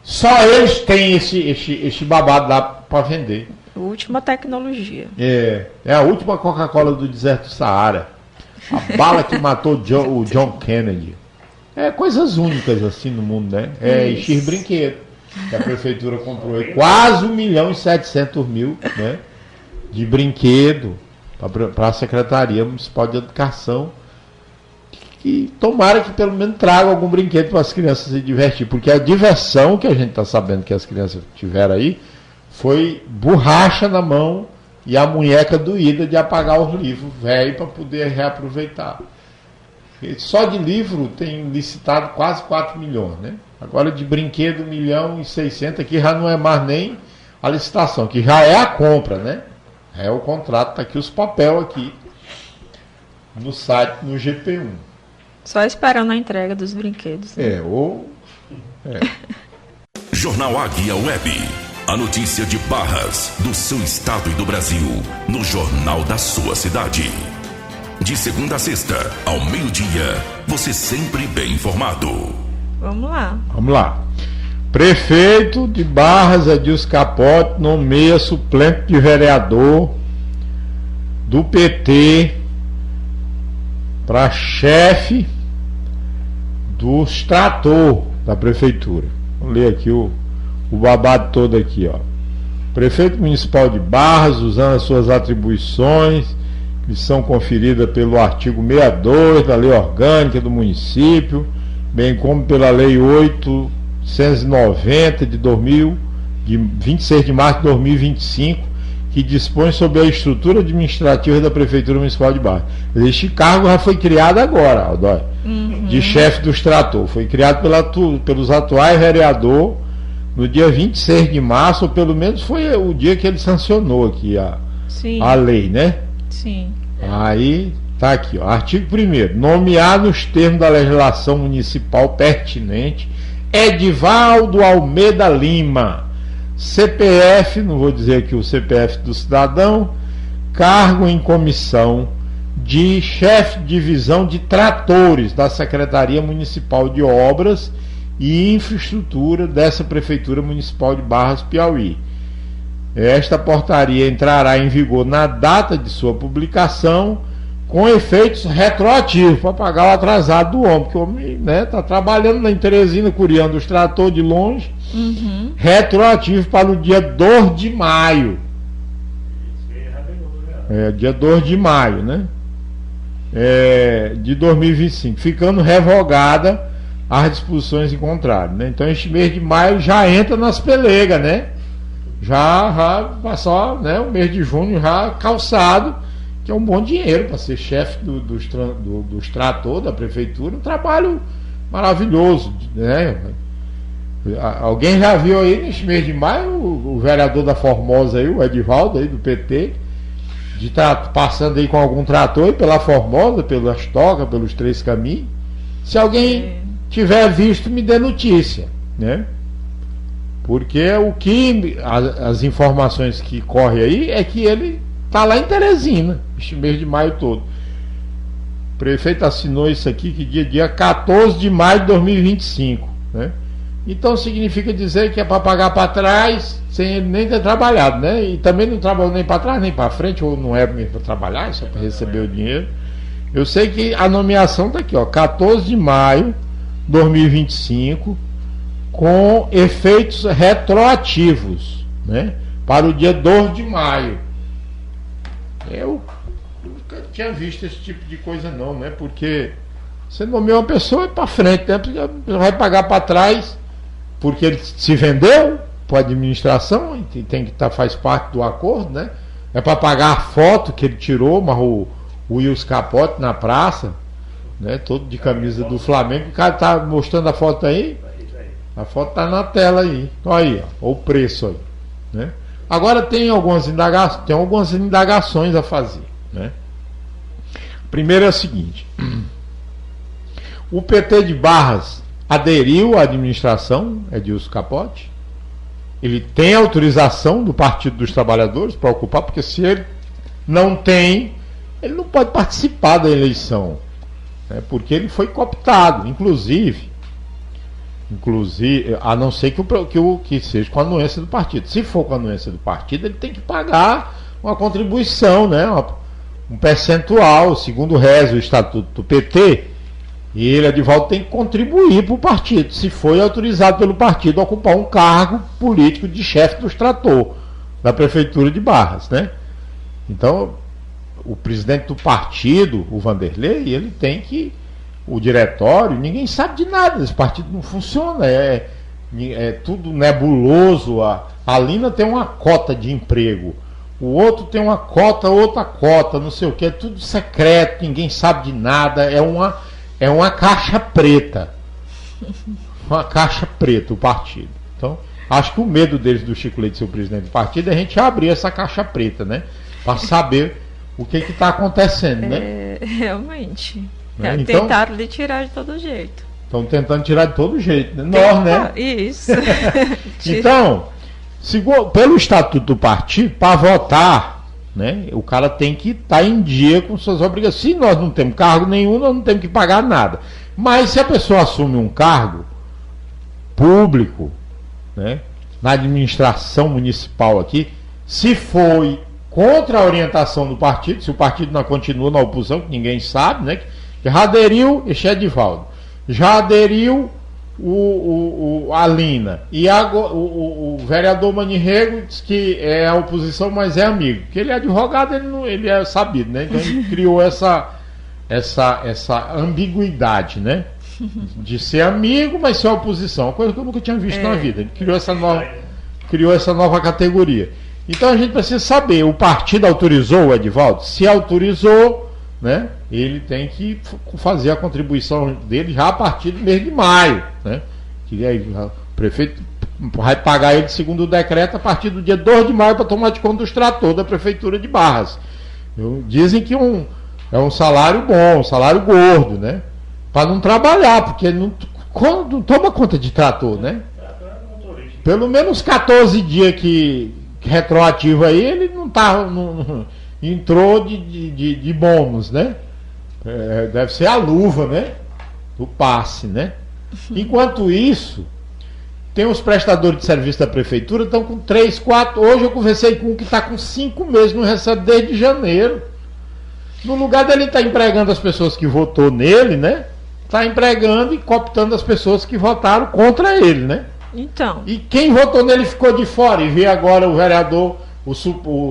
só eles têm esse babado lá para vender. A última tecnologia. É a última Coca-Cola do deserto do Saara. A bala que matou o John Kennedy. Coisas únicas assim no mundo, né? X brinquedo. Que a prefeitura comprou quase 1.700.000, né, de brinquedo para a Secretaria Municipal de Educação, que tomara que pelo menos traga algum brinquedo para as crianças se divertir, porque a diversão que a gente está sabendo que as crianças tiveram aí foi borracha na mão e a munheca doída de apagar os livros velhos para poder reaproveitar. E só de livro tem licitado quase 4 milhões, né? Agora de brinquedo 1.600.000, aqui já não é mais nem a licitação, que já é a compra, né? É o contrato, tá aqui os papéis aqui no site, no GP1. Só esperando a entrega dos brinquedos. Né? Jornal Águia Web. A notícia de Barras, do seu estado e do Brasil, no jornal da sua cidade. De segunda a sexta, ao meio-dia, você sempre bem informado. Vamos lá. Prefeito de Barras, Edilson Capote, nomeia suplente de vereador do PT para chefe dos trator da prefeitura. Vamos ler aqui o babado todo aqui, ó. Prefeito municipal de Barras, usando as suas atribuições que são conferidas pelo artigo 62 da Lei Orgânica do Município, bem como pela Lei 890 de 26 de março de 2025, que dispõe sobre a estrutura administrativa da Prefeitura Municipal de Barras. Este cargo já foi criado agora, Aldói, de chefe dos tratores. Foi criado pelos atuais vereadores no dia 26 de março, ou pelo menos foi o dia que ele sancionou aqui a lei, né? Sim. Aí tá aqui, ó, artigo 1º, nomear nos termos da legislação municipal pertinente Edivaldo Almeida Lima, CPF, não vou dizer aqui o CPF do cidadão, cargo em comissão de chefe de divisão de tratores da Secretaria Municipal de Obras e Infraestrutura dessa Prefeitura Municipal de Barras, Piauí. Esta portaria entrará em vigor na data de sua publicação, com efeitos retroativos, para pagar o atrasado do homem, porque o homem está trabalhando lá em Teresina, curiando os tratores de longe, retroativo para o dia 2 de maio. Dia 2 de maio, né? De 2025, ficando revogada as disposições em contrário, né? Então este mês de maio já entra nas pelegas, né? Já passou, né? O mês de junho já calçado, que é um bom dinheiro para ser chefe dos tratores da prefeitura, um trabalho maravilhoso, né? Alguém já viu aí neste mês de maio o vereador da Formosa aí, o Edivaldo aí do PT, passando aí com algum trator aí pela Formosa, pelas tocas, pelos 3 caminhos? Se alguém tiver visto, me dê notícia, né? Porque as informações que correm aí é que ele está lá em Teresina este mês de maio todo. O prefeito assinou isso aqui que dia 14 de maio de 2025, né? Então significa dizer que é para pagar para trás sem ele nem ter trabalhado, né? E também não trabalhou nem para trás nem para frente, ou não é mesmo para trabalhar, só para receber o dinheiro. Eu sei que a nomeação está aqui, ó, 14 de maio de 2025, com efeitos retroativos, né? Para o dia 2 de maio. Eu nunca tinha visto esse tipo de coisa não, né? Porque você nomeou uma pessoa e para frente, né? Porque vai pagar para trás porque ele se vendeu para a administração e faz parte do acordo, né? É para pagar a foto que ele tirou, mas o Wilson Capote na praça, né? Todo de camisa do Flamengo. O cara tá mostrando a foto aí. A foto tá na tela aí. Olha aí, ó, o preço aí, né? Agora tem algumas indagações a fazer, né? Primeiro é o seguinte: o PT de Barras aderiu à administração Edilson Capote. Ele tem autorização do Partido dos Trabalhadores para ocupar, porque se ele não tem, ele não pode participar da eleição, né? Porque ele foi cooptado, inclusive, a não ser que seja com a anuência do partido. Se for com a anuência do partido, ele tem que pagar uma contribuição, né? Um percentual, segundo reza o estatuto do PT, e ele, Edivaldo, tem que contribuir para o partido, se foi autorizado pelo partido a ocupar um cargo político de chefe dos tratores da Prefeitura de Barras, né? Então, o presidente do partido, o Vanderlei, ele tem que... O diretório, ninguém sabe de nada, esse partido não funciona, é tudo nebuloso. A Lina tem uma cota de emprego, o outro tem uma cota, outra cota, não sei o que, é tudo secreto, ninguém sabe de nada, é uma caixa preta. Uma caixa preta, o partido. Então, acho que o medo deles, do Chico Leite, ser o presidente do partido, é a gente abrir essa caixa preta, né? Para saber o que está acontecendo, né? Realmente. Então, tentaram lhe tirar de todo jeito. Estão tentando tirar de todo jeito, né? Nós, né? Isso. Então, pelo estatuto do partido, para votar, né, o cara tem que estar em dia com suas obrigações. Se nós não temos cargo nenhum, nós não temos que pagar nada. Mas se a pessoa assume um cargo público, né, na administração municipal aqui, se foi contra a orientação do partido, se o partido não continua na oposição, que ninguém sabe, né? Já aderiu Edivaldo, já aderiu a Lina, e o vereador Manirrego diz que é a oposição, mas é amigo, porque ele é advogado, ele é sabido, né? Então ele criou essa ambiguidade, né? De ser amigo, mas ser oposição, uma coisa que eu nunca tinha visto na vida. Ele criou essa nova categoria. Então a gente precisa saber, o partido autorizou o Edivaldo? Se autorizou, né, ele tem que fazer a contribuição dele já a partir do mês de maio, né? Que aí o prefeito vai pagar ele, segundo o decreto, a partir do dia 2 de maio para tomar de conta dos tratores da Prefeitura de Barras. Dizem que é um salário bom, um salário gordo, né? Para não trabalhar, porque não toma conta de trator, né? Pelo menos 14 dias que retroativo aí, ele não entrou de bônus, né? Deve ser a luva, né? Do passe, né? Enquanto isso, tem os prestadores de serviço da prefeitura, estão com 3, 4. Hoje eu conversei com um que está com 5 meses, não recebe desde janeiro. No lugar dele estar empregando as pessoas que votou nele, né? Está empregando e cooptando as pessoas que votaram contra ele, né? Então. E quem votou nele ficou de fora. E vê agora o vereador, o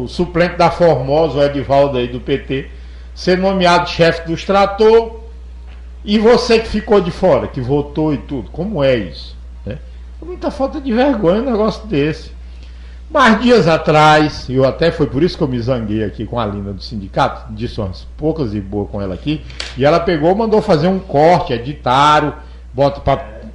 suplente da Formosa, o Edivaldo aí do PT, ser nomeado chefe dos trator. E você que ficou de fora, que votou e tudo. Como é isso? Muita falta de vergonha um negócio desse. Mas dias atrás, foi por isso que eu me zanguei aqui com a Lina do sindicato, disse umas poucas e boas com ela aqui, e ela pegou, mandou fazer um corte, editaram, bota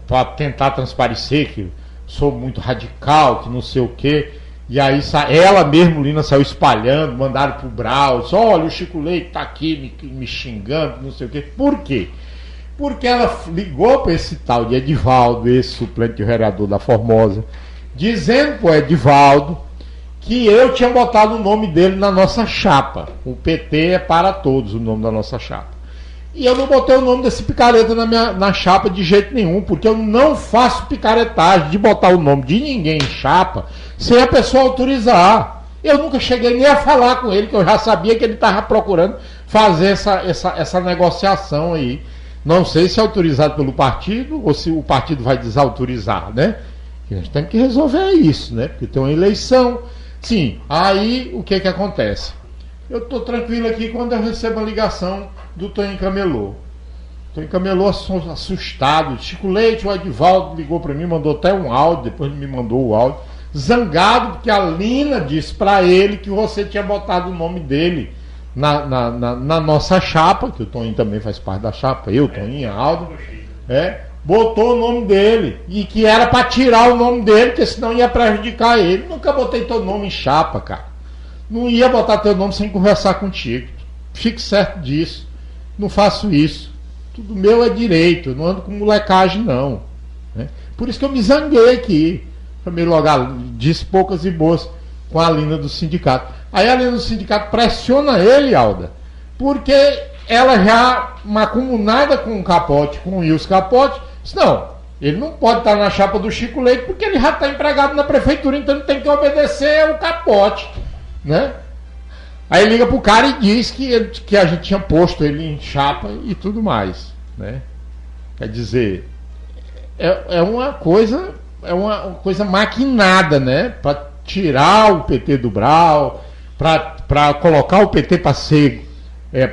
para tentar transparecer que sou muito radical, que não sei o quê, e aí ela mesmo, Lina, saiu espalhando, mandaram pro Brau, disse, olha, o Chico Leite tá aqui me xingando, não sei o quê. Por quê? Porque ela ligou para esse tal de Edivaldo, esse suplente de vereador da Formosa, dizendo para o Edivaldo que eu tinha botado o nome dele na nossa chapa. O PT é para todos, o nome da nossa chapa. E eu não botei o nome desse picareta na chapa de jeito nenhum, porque eu não faço picaretagem de botar o nome de ninguém em chapa sem a pessoa autorizar. Eu nunca cheguei nem a falar com ele, que eu já sabia que ele estava procurando fazer essa negociação aí. Não sei se é autorizado pelo partido ou se o partido vai desautorizar, né? A gente tem que resolver isso, né? Porque tem uma eleição. Sim, aí o que acontece? Eu estou tranquilo aqui quando eu recebo a ligação do Toninho Camelô. Toninho Camelô assustado. Chico Leite, o Edivaldo ligou para mim, mandou até um áudio, depois me mandou o áudio, zangado porque a Lina disse para ele que você tinha botado o nome dele na nossa chapa, que o Toninho também faz parte da chapa, eu, Toninho, Aldo, botou o nome dele, e que era para tirar o nome dele, porque senão ia prejudicar ele. Nunca botei teu nome em chapa, cara. Não ia botar teu nome sem conversar contigo. Fique certo disso. Não faço isso. Tudo meu é direito, eu não ando com molecagem não, né? Por isso que eu me zanguei aqui. Também logo disse poucas e boas com a Lina do sindicato. Aí a Lina do sindicato pressiona ele, Alda, porque ela já, macumunada com o Capote, com o Wilson Capote, disse, não, ele não pode estar na chapa do Chico Leite porque ele já está empregado na prefeitura, então ele tem que obedecer ao Capote, né? Aí liga pro cara e diz que a gente tinha posto ele em chapa e tudo mais, né? Quer dizer, é uma coisa maquinada, né? Para tirar o PT do Brau, para colocar o PT para ser,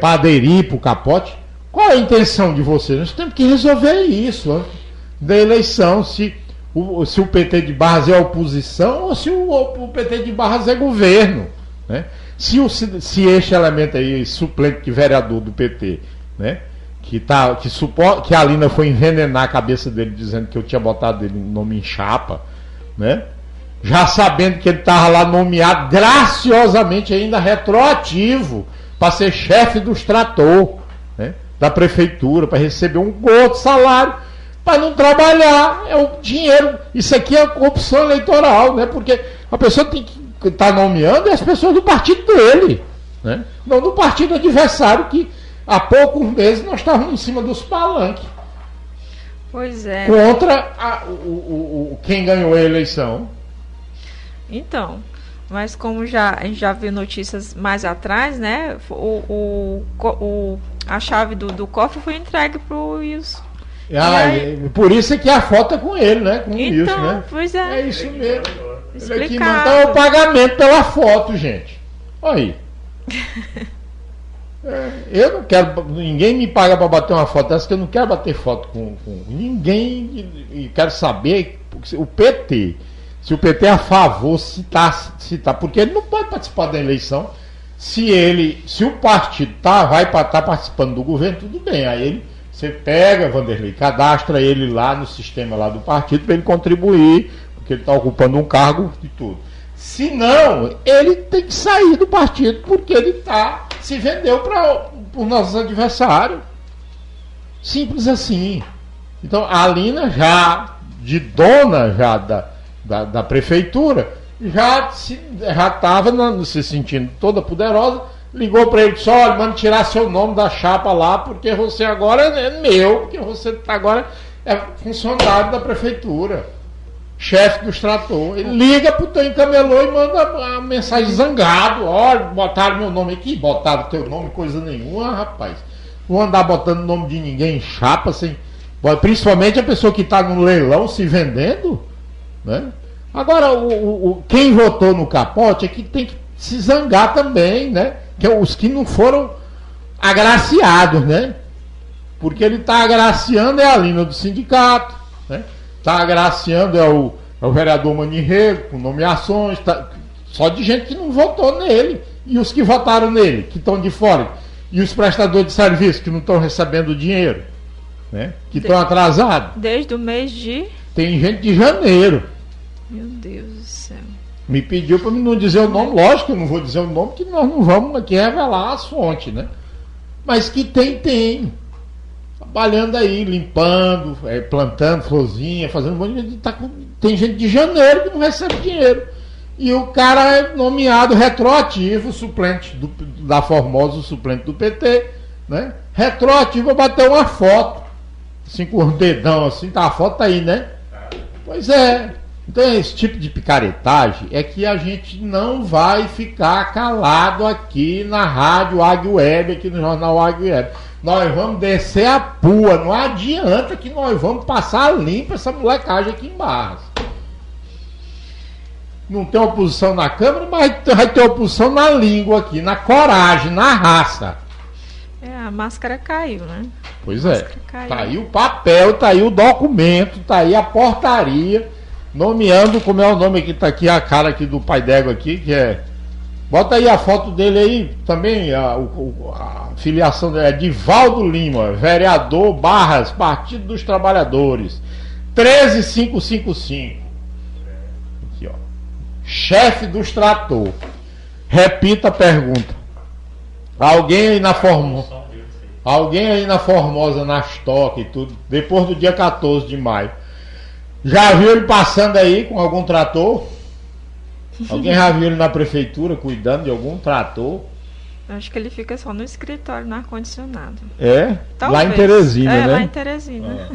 para aderir para o Capote. Qual é a intenção de vocês? Nós temos que resolver isso antes da eleição, se o PT de Barras é oposição ou se o PT de Barras é governo, né? Se este elemento aí, suplente de vereador do PT, né, que a Lina foi envenenar a cabeça dele dizendo que eu tinha botado ele nome em chapa, né, já sabendo que ele estava lá nomeado graciosamente ainda retroativo para ser chefe dos trator, né, da prefeitura, para receber um outro salário, para não trabalhar, é o dinheiro. Isso aqui é corrupção eleitoral, né, porque a pessoa tem que está nomeando as pessoas do partido dele, né? Não do partido adversário, que há poucos meses nós estávamos em cima dos palanques. Pois é. Contra quem ganhou a eleição. Então, mas como a gente já viu notícias mais atrás, né? A chave do cofre foi entregue para o Wilson. Por isso é que a foto é com ele, né? Com o Wilson, né? Pois é. É isso mesmo. Ele aqui mandar o pagamento pela foto, gente. Olha aí. Eu não quero. Ninguém me paga para bater uma foto dessa, que eu não quero bater foto com ninguém. E quero saber. O PT, Se o PT é a favor, citar, porque ele não pode participar da eleição. Se o partido vai estar participando do governo, tudo bem. Aí você pega, Vanderlei, cadastra ele lá no sistema lá do partido para ele contribuir, porque ele está ocupando um cargo e tudo. Se não, ele tem que sair do partido, porque ele se vendeu para os nossos adversários. Simples assim. Então, a Alina, já de dona da prefeitura, já estava se sentindo toda poderosa, ligou para ele e disse: olha, manda tirar seu nome da chapa lá, porque você agora é meu, porque você agora é funcionário da prefeitura, chefe do extrator. Ele liga pro teu encamelô e manda uma mensagem zangado: olha, botaram meu nome aqui. Botaram teu nome, coisa nenhuma, rapaz. Vou andar botando o nome de ninguém em chapa, principalmente a pessoa que está no leilão se vendendo, né? Agora, quem votou no capote é que tem que se zangar também, né? Que é os que não foram agraciados, né? Porque ele está agraciando a Alina do sindicato, né? Está agraciando o vereador Manirrego com nomeações, só de gente que não votou nele. E os que votaram nele, que estão de fora. E os prestadores de serviço que não estão recebendo dinheiro, né? Que estão atrasados. Desde o mês de... Tem gente de janeiro. Meu Deus do céu. Me pediu para não dizer o nome. Lógico que eu não vou dizer o nome, que nós não vamos aqui revelar as fontes, né? Mas que tem. Trabalhando aí, limpando, plantando florzinha, fazendo um monte de gente. Tem gente de janeiro que não recebe dinheiro. E o cara é nomeado retroativo, suplente da Formosa, o suplente do PT, né? Retroativo, bater uma foto, assim, com o dedão, assim, a foto tá aí, né? Pois é. Então, esse tipo de picaretagem é que a gente não vai ficar calado aqui na Rádio Águia Web, aqui no Jornal Águia Web. Nós vamos descer a pua, não adianta que nós vamos passar limpo essa molecagem aqui em Barras. Não tem oposição na Câmara, mas vai ter oposição na língua aqui, na coragem, na raça. A máscara caiu, né? Pois é. Tá aí o papel, tá aí o documento, tá aí a portaria, nomeando, como é o nome que tá aqui, a cara aqui do pai d'égua aqui, que é... Bota aí a foto dele aí, também, a filiação dele é Divaldo Lima, vereador Barras, Partido dos Trabalhadores, 13555. Aqui, ó. Chefe do extrator. Repita a pergunta. Alguém aí na Formosa, nas toques e tudo, depois do dia 14 de maio, já viu ele passando aí com algum trator? Alguém já viu ele na prefeitura cuidando de algum trator? Acho que ele fica só no escritório, no ar-condicionado. Talvez. Lá em Teresina, né? Lá em Teresina.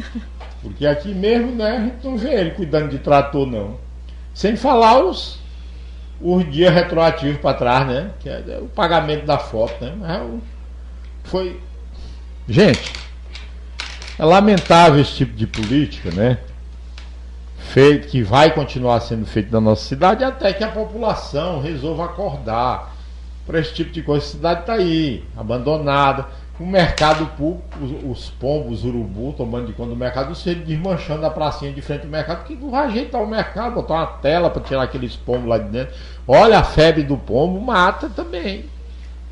Porque aqui mesmo, né, a gente não vê ele cuidando de trator, não. Sem falar os dias retroativos para trás, né? Que é o pagamento da foto, né? Mas gente, é lamentável esse tipo de política, né? Feito, que vai continuar sendo feito na nossa cidade até que a população resolva acordar para esse tipo de coisa. A cidade está aí, abandonada. O mercado público, os pombos, os urubus tomando de conta do mercado, você desmanchando a pracinha de frente do mercado, que não vai ajeitar o mercado, botar uma tela para tirar aqueles pombos lá de dentro. Olha, a febre do pombo mata também.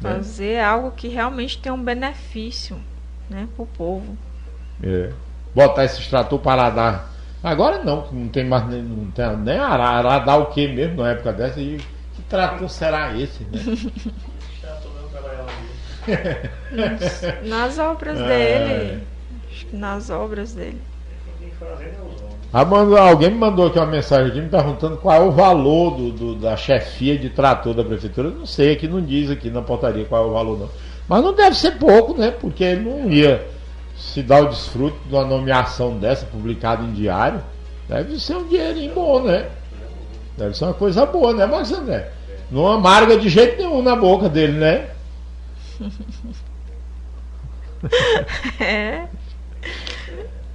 Fazer algo que realmente tem um benefício, né, para o povo. Botar esse extrator para dar. Agora não tem mais nem arar o que mesmo na época dessa. E que trator será esse, né? Nas obras dele. Acho que nas obras dele. Alguém me mandou aqui uma mensagem aqui me perguntando qual é o valor da chefia de trator da prefeitura. Eu não sei, aqui não diz aqui na portaria qual é o valor, não. Mas não deve ser pouco, né? Porque ele não ia se dar o desfrute de uma nomeação dessa publicada em diário. Deve ser um dinheirinho bom, né? Deve ser uma coisa boa, né, Marcos André? Não amarga de jeito nenhum na boca dele, né?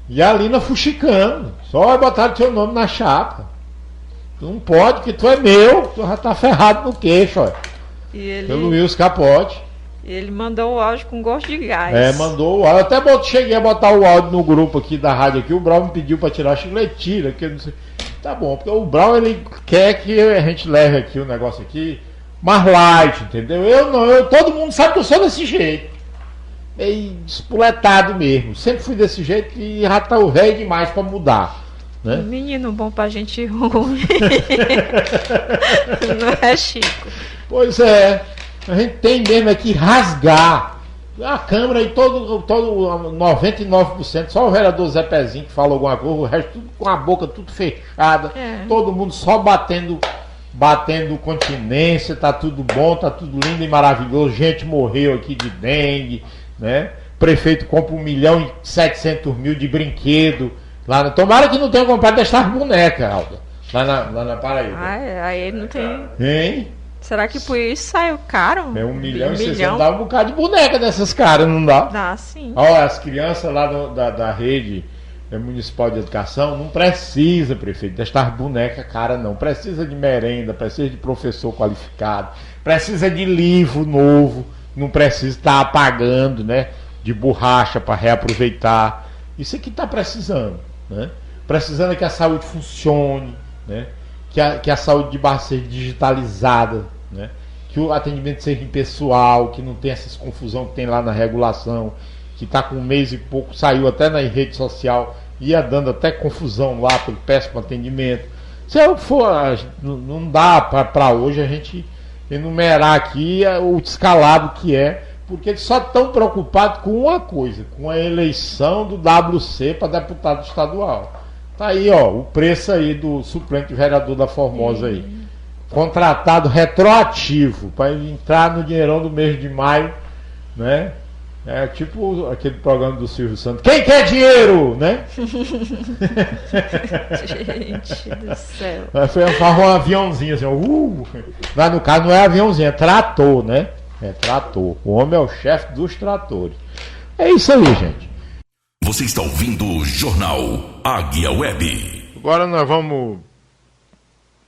E a Alina fuxicando. Só botar o seu nome na chapa. Tu não pode, que tu é meu. Tu já tá ferrado no queixo, ó. Pelo Wilson Capote. Ele mandou o áudio com gosto de gás. Mandou o áudio. Eu até cheguei a botar o áudio no grupo aqui da rádio aqui. O Brau me pediu pra tirar a chiclete. Tira, que eu não sei. Tá bom, porque o Brau, ele quer que a gente leve aqui o negócio aqui mais light, entendeu? Todo mundo sabe que eu sou desse jeito. Meio despuletado mesmo. Sempre fui desse jeito e já tá o velho demais pra mudar. Né? Menino bom pra gente ruim. Não é, Chico? Pois é. A gente tem mesmo que rasgar. A Câmara e todo 99%, só o vereador Zé Pezinho que fala alguma coisa, o resto tudo com a boca tudo fechada. Todo mundo só batendo continência, tá tudo bom, tá tudo lindo e maravilhoso. Gente morreu aqui de dengue, né? Prefeito compra 1.700.000 de brinquedo. Tomara que não tenha comprado destas bonecas, Alda. Lá na Paraíba. Aí não tem. Hein? Será que por isso saiu caro? É 1 milhão e 600. Dá um bocado de boneca dessas caras, não dá? Dá sim. Olha, as crianças lá da rede municipal de educação não precisa, prefeito, destas bonecas caras, não. Precisa de merenda, precisa de professor qualificado, precisa de livro novo, não precisa estar apagando, né? De borracha para reaproveitar. Isso aqui está precisando, né? Precisando que a saúde funcione, né? Que a saúde de base seja digitalizada, né? Que o atendimento seja impessoal, que não tenha essas confusão que tem lá na regulação, que está com 1 mês e pouco, saiu até na rede social, ia dando até confusão lá pelo péssimo atendimento. Se eu for, não dá para hoje a gente enumerar aqui o descalabro que é, porque eles só estão preocupados com uma coisa, com a eleição do WC para deputado estadual. Tá aí, ó, o preço aí do suplente vereador da Formosa aí. Contratado retroativo para entrar no dinheirão do mês de maio, né? É tipo aquele programa do Silvio Santos. Quem quer dinheiro, né? Gente do céu. Foi um aviãozinho assim, Mas no caso não é aviãozinho, é trator, né? É trator. O homem é o chefe dos tratores. É isso aí, gente. Você está ouvindo o Jornal Águia Web. Agora nós vamos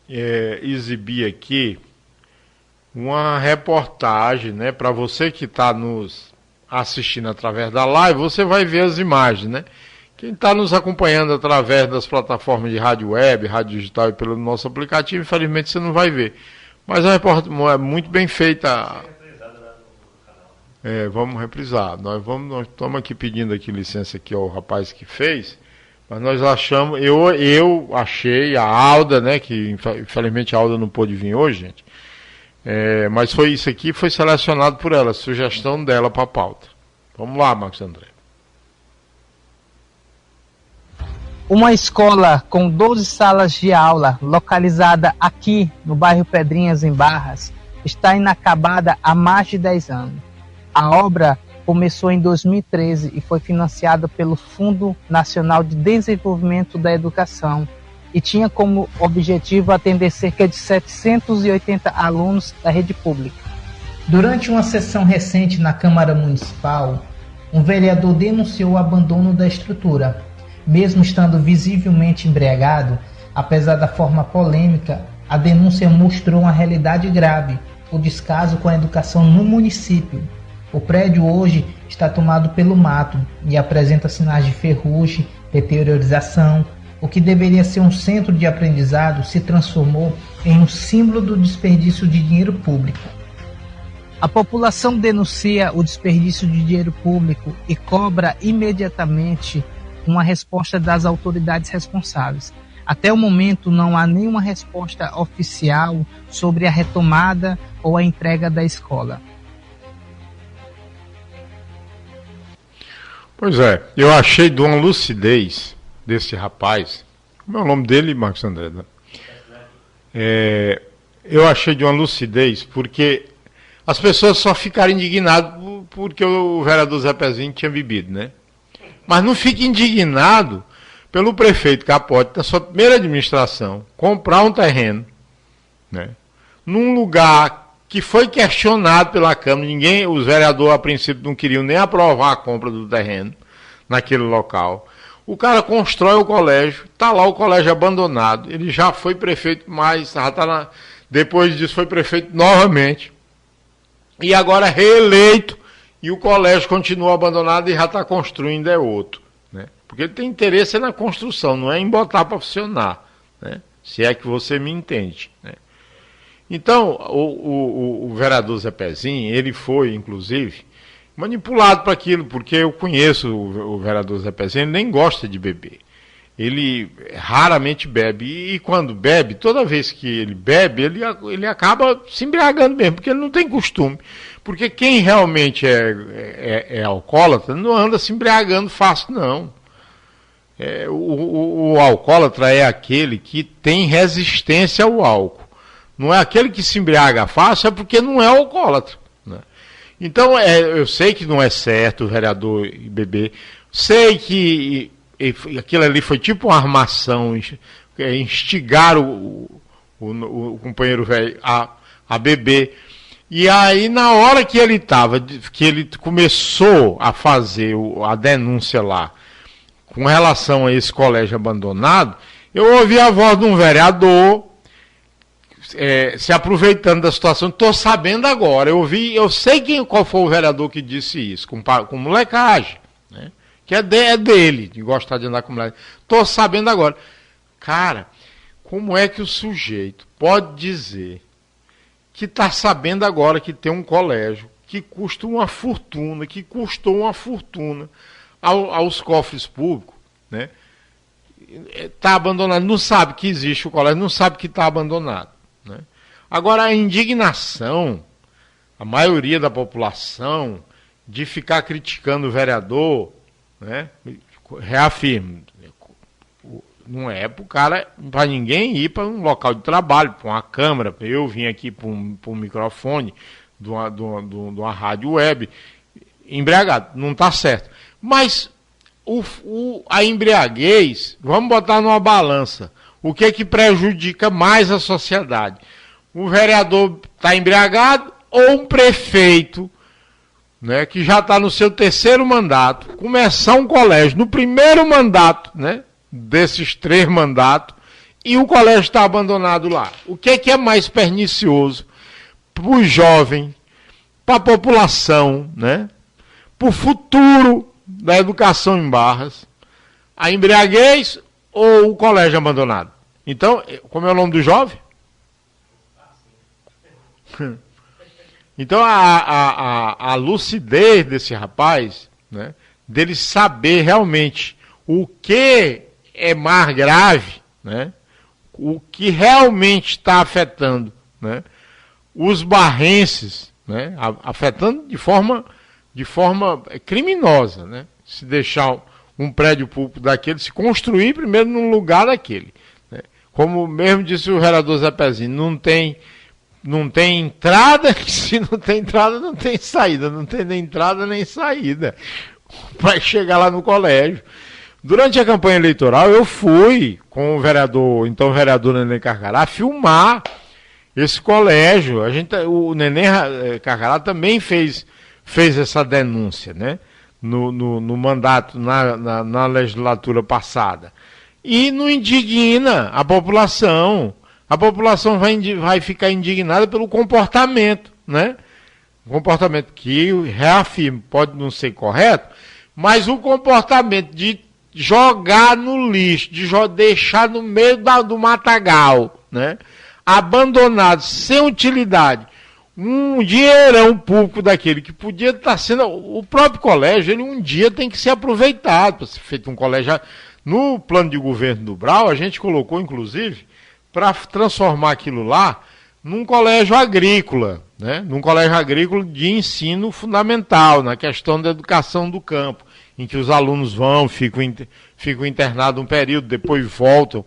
exibir aqui uma reportagem, né? Para você que está nos assistindo através da live, você vai ver as imagens, né? Quem está nos acompanhando através das plataformas de rádio web, rádio digital e pelo nosso aplicativo, infelizmente você não vai ver. Mas a reportagem é muito bem feita. Vamos reprisar. Nós estamos aqui pedindo aqui licença aqui ao rapaz que fez, mas nós achamos, eu achei a Alda, né? Que infelizmente a Alda não pôde vir hoje, gente. Mas foi isso aqui, foi selecionado por ela, sugestão dela para a pauta. Vamos lá, Marcos André. Uma escola com 12 salas de aula, localizada aqui no bairro Pedrinhas, em Barras, está inacabada há mais de 10 anos. A obra começou em 2013 e foi financiada pelo Fundo Nacional de Desenvolvimento da Educação, e tinha como objetivo atender cerca de 780 alunos da rede pública. Durante uma sessão recente na Câmara Municipal, um vereador denunciou o abandono da estrutura. Mesmo estando visivelmente embriagado, apesar da forma polêmica, a denúncia mostrou uma realidade grave, o descaso com a educação no município. O prédio hoje está tomado pelo mato e apresenta sinais de ferrugem, deteriorização. O que deveria ser um centro de aprendizado se transformou em um símbolo do desperdício de dinheiro público. A população denuncia o desperdício de dinheiro público e cobra imediatamente uma resposta das autoridades responsáveis. Até o momento não há nenhuma resposta oficial sobre a retomada ou a entrega da escola. Pois é, eu achei de uma lucidez desse rapaz. Como é o nome dele, Marcos André? Eu achei de uma lucidez, porque as pessoas só ficaram indignadas porque o vereador Zé Pezinho tinha bebido, né? Mas não fique indignado pelo prefeito Capote, na sua primeira administração, comprar um terreno, né? Num lugar que foi questionado pela Câmara. Os vereadores a princípio não queriam nem aprovar a compra do terreno naquele local. O cara constrói o colégio, está lá o colégio abandonado, ele já foi prefeito depois disso foi prefeito novamente, e agora reeleito, e o colégio continua abandonado e já está construindo outro, né? Porque ele tem interesse na construção, não é em botar para funcionar, né? Se é que você me entende, né? Então, o vereador Zé Pezinho, ele foi, inclusive, manipulado para aquilo, porque eu conheço o vereador Zé Pezinho, ele nem gosta de beber. Ele raramente bebe, e quando bebe, toda vez que ele bebe, ele acaba se embriagando mesmo, porque ele não tem costume. Porque quem realmente é alcoólatra não anda se embriagando fácil, não. O alcoólatra é aquele que tem resistência ao álcool. Não é aquele que se embriaga fácil, é porque não é alcoólatra, né? Então, eu sei que não é certo o vereador beber, sei que aquilo ali foi tipo uma armação, instigar o companheiro velho a beber. E aí, na hora que ele começou a fazer a denúncia lá, com relação a esse colégio abandonado, eu ouvi a voz de um vereador se aproveitando da situação. Estou sabendo agora, eu sei qual foi o vereador que disse isso, com molecagem, né? Que é dele, de gostar de andar com moleque. Estou sabendo agora. Cara, como é que o sujeito pode dizer que está sabendo agora que tem um colégio que custa uma fortuna, que custou uma fortuna aos cofres públicos, né? Está abandonado, não sabe que existe o colégio, não sabe que está abandonado, né? Agora, a indignação, a maioria da população, de ficar criticando o vereador, né? Reafirmo, não é para ninguém ir para um local de trabalho, para uma câmera. Eu vim aqui para um microfone de uma rádio web embriagado, não está certo. Mas a embriaguez, vamos botar numa balança, o que prejudica mais a sociedade? O vereador está embriagado ou um prefeito, né, que já está no seu 3º mandato, começar um colégio no primeiro mandato, né, desses 3 mandatos, e o colégio está abandonado lá? O que é mais pernicioso para o jovem, para a população, né, para o futuro da educação em Barras? A embriaguez ou o colégio abandonado? Então, como é o nome do jovem? Então, a lucidez desse rapaz, né, dele saber realmente o que é mais grave, né, o que realmente está afetando, né, os barrenses, né, afetando de forma criminosa, né, se deixar um prédio público daquele, se construir primeiro num lugar daquele, né. Como mesmo disse o vereador Zé Pezinho, não tem entrada, se não tem entrada, não tem saída. Não tem nem entrada nem saída para chegar lá no colégio. Durante a campanha eleitoral, eu fui com o vereador Nenê Carcará, filmar esse colégio. O Nenê Carcará também fez essa denúncia, né? No mandato, na legislatura passada. E não indigna a população. A população vai ficar indignada pelo comportamento, né? O comportamento que, reafirmo, pode não ser correto, mas o comportamento de jogar no lixo, de deixar no meio do matagal, né? Abandonado, sem utilidade, um dinheirão público daquele que podia estar sendo... O próprio colégio, ele um dia tem que ser aproveitado para ser feito um colégio. No plano de governo do Brau, a gente colocou, inclusive, para transformar aquilo lá num colégio agrícola, né? Num colégio agrícola de ensino fundamental, na questão da educação do campo, em que os alunos ficam internados um período, depois voltam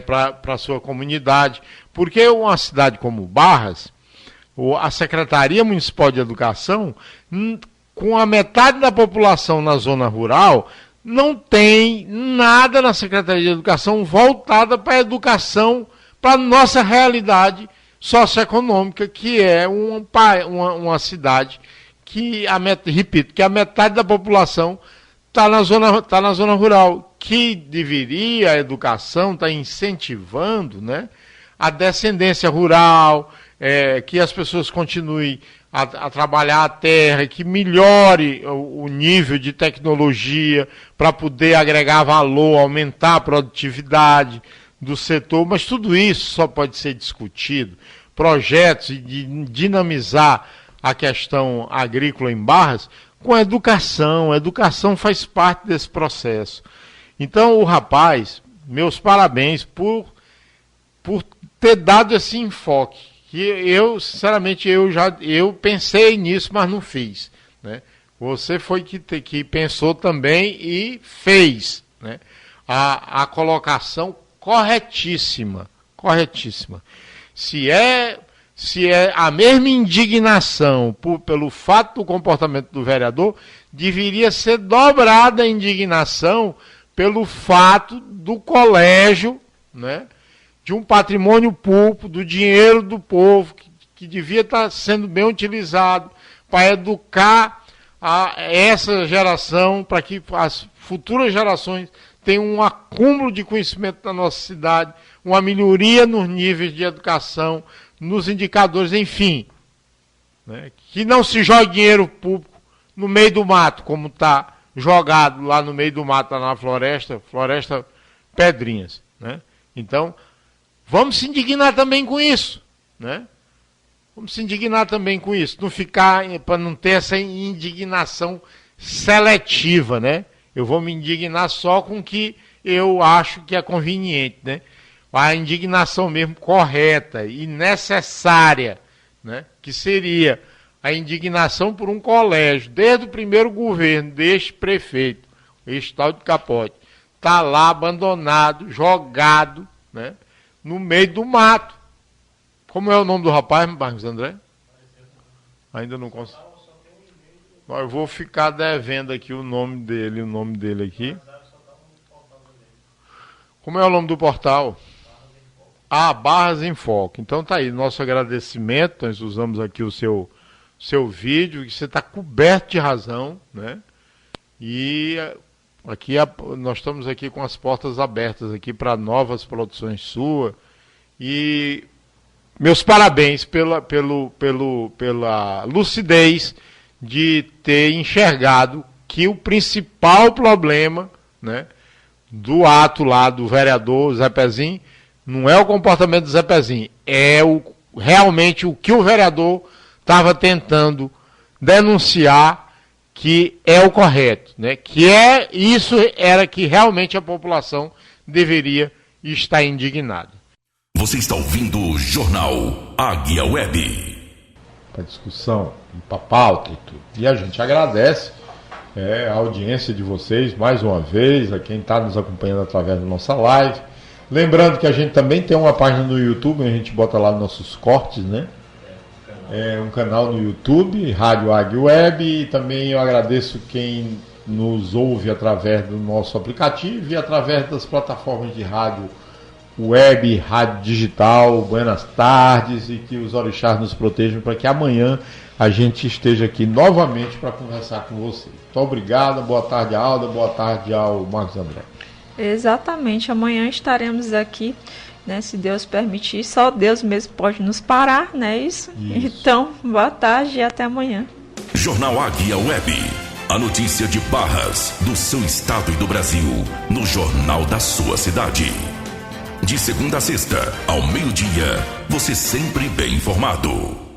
para a sua comunidade. Porque uma cidade como Barras, a Secretaria Municipal de Educação, com a metade da população na zona rural, não tem nada na Secretaria de Educação voltada para a educação, para a nossa realidade socioeconômica, que é uma cidade que, repito, que a metade da população está na zona rural, que deveria a educação estar incentivando, né, a descendência rural, que as pessoas continuem a trabalhar a terra, que melhore o nível de tecnologia para poder agregar valor, aumentar a produtividade, do setor, mas tudo isso só pode ser discutido, projetos de dinamizar a questão agrícola em Barras, com a educação. A educação faz parte desse processo. Então, o rapaz, meus parabéns por ter dado esse enfoque. Que eu, sinceramente, eu pensei nisso, mas não fiz, né? Você foi que pensou também e fez, né? A colocação corretíssima. Se é a mesma indignação pelo fato do comportamento do vereador, deveria ser dobrada a indignação pelo fato do colégio, né, de um patrimônio público, do dinheiro do povo, que devia estar sendo bem utilizado para educar essa geração, para que as futuras gerações tenham um acúmulo de conhecimento na nossa cidade, uma melhoria nos níveis de educação, nos indicadores, enfim, né, que não se jogue dinheiro público no meio do mato, como está jogado lá no meio do mato, lá na floresta Pedrinhas, né? Então, vamos se indignar também com isso, né? Vamos se indignar também com isso, não ficar, para não ter essa indignação seletiva, né? Eu vou me indignar só com o que eu acho que é conveniente, né? A indignação mesmo correta e necessária, né? Que seria a indignação por um colégio, desde o primeiro governo deste prefeito, este tal de Capote, está lá abandonado, jogado, né? No meio do mato. Como é o nome do rapaz, Marcos André? Ainda não consigo. Eu vou ficar devendo aqui o nome dele aqui. Como é o nome do portal? Barras em Foco. Então tá aí, nosso agradecimento. Nós usamos aqui o seu vídeo, que você está coberto de razão, né? E aqui nós estamos aqui com as portas abertas aqui para novas produções suas. E meus parabéns pela lucidez de ter enxergado que o principal problema, né, do ato lá do vereador Zé Pezinho não é o comportamento do Zé Pezinho, é realmente o que o vereador estava tentando denunciar que é o correto, né? Isso era que realmente a população deveria estar indignada. Você está ouvindo o Jornal Águia Web. Para discussão, para pauta e tudo. E a gente agradece a audiência de vocês mais uma vez, a quem está nos acompanhando através da nossa live. Lembrando que a gente também tem uma página no YouTube, a gente bota lá nossos cortes, né? Um canal no YouTube, Rádio Águia Web, e também eu agradeço quem nos ouve através do nosso aplicativo e através das plataformas de rádio web, rádio digital. Buenas tardes, e que os orixás nos protejam para que amanhã a gente esteja aqui novamente para conversar com você. Muito obrigado, boa tarde, Alda, boa tarde ao Marcos André. Exatamente, amanhã estaremos aqui, né, se Deus permitir, só Deus mesmo pode nos parar, né, isso? Então, boa tarde e até amanhã. Jornal Águia Web, a notícia de Barras, do seu estado e do Brasil, no jornal da sua cidade. De segunda a sexta, ao meio-dia, você sempre bem informado.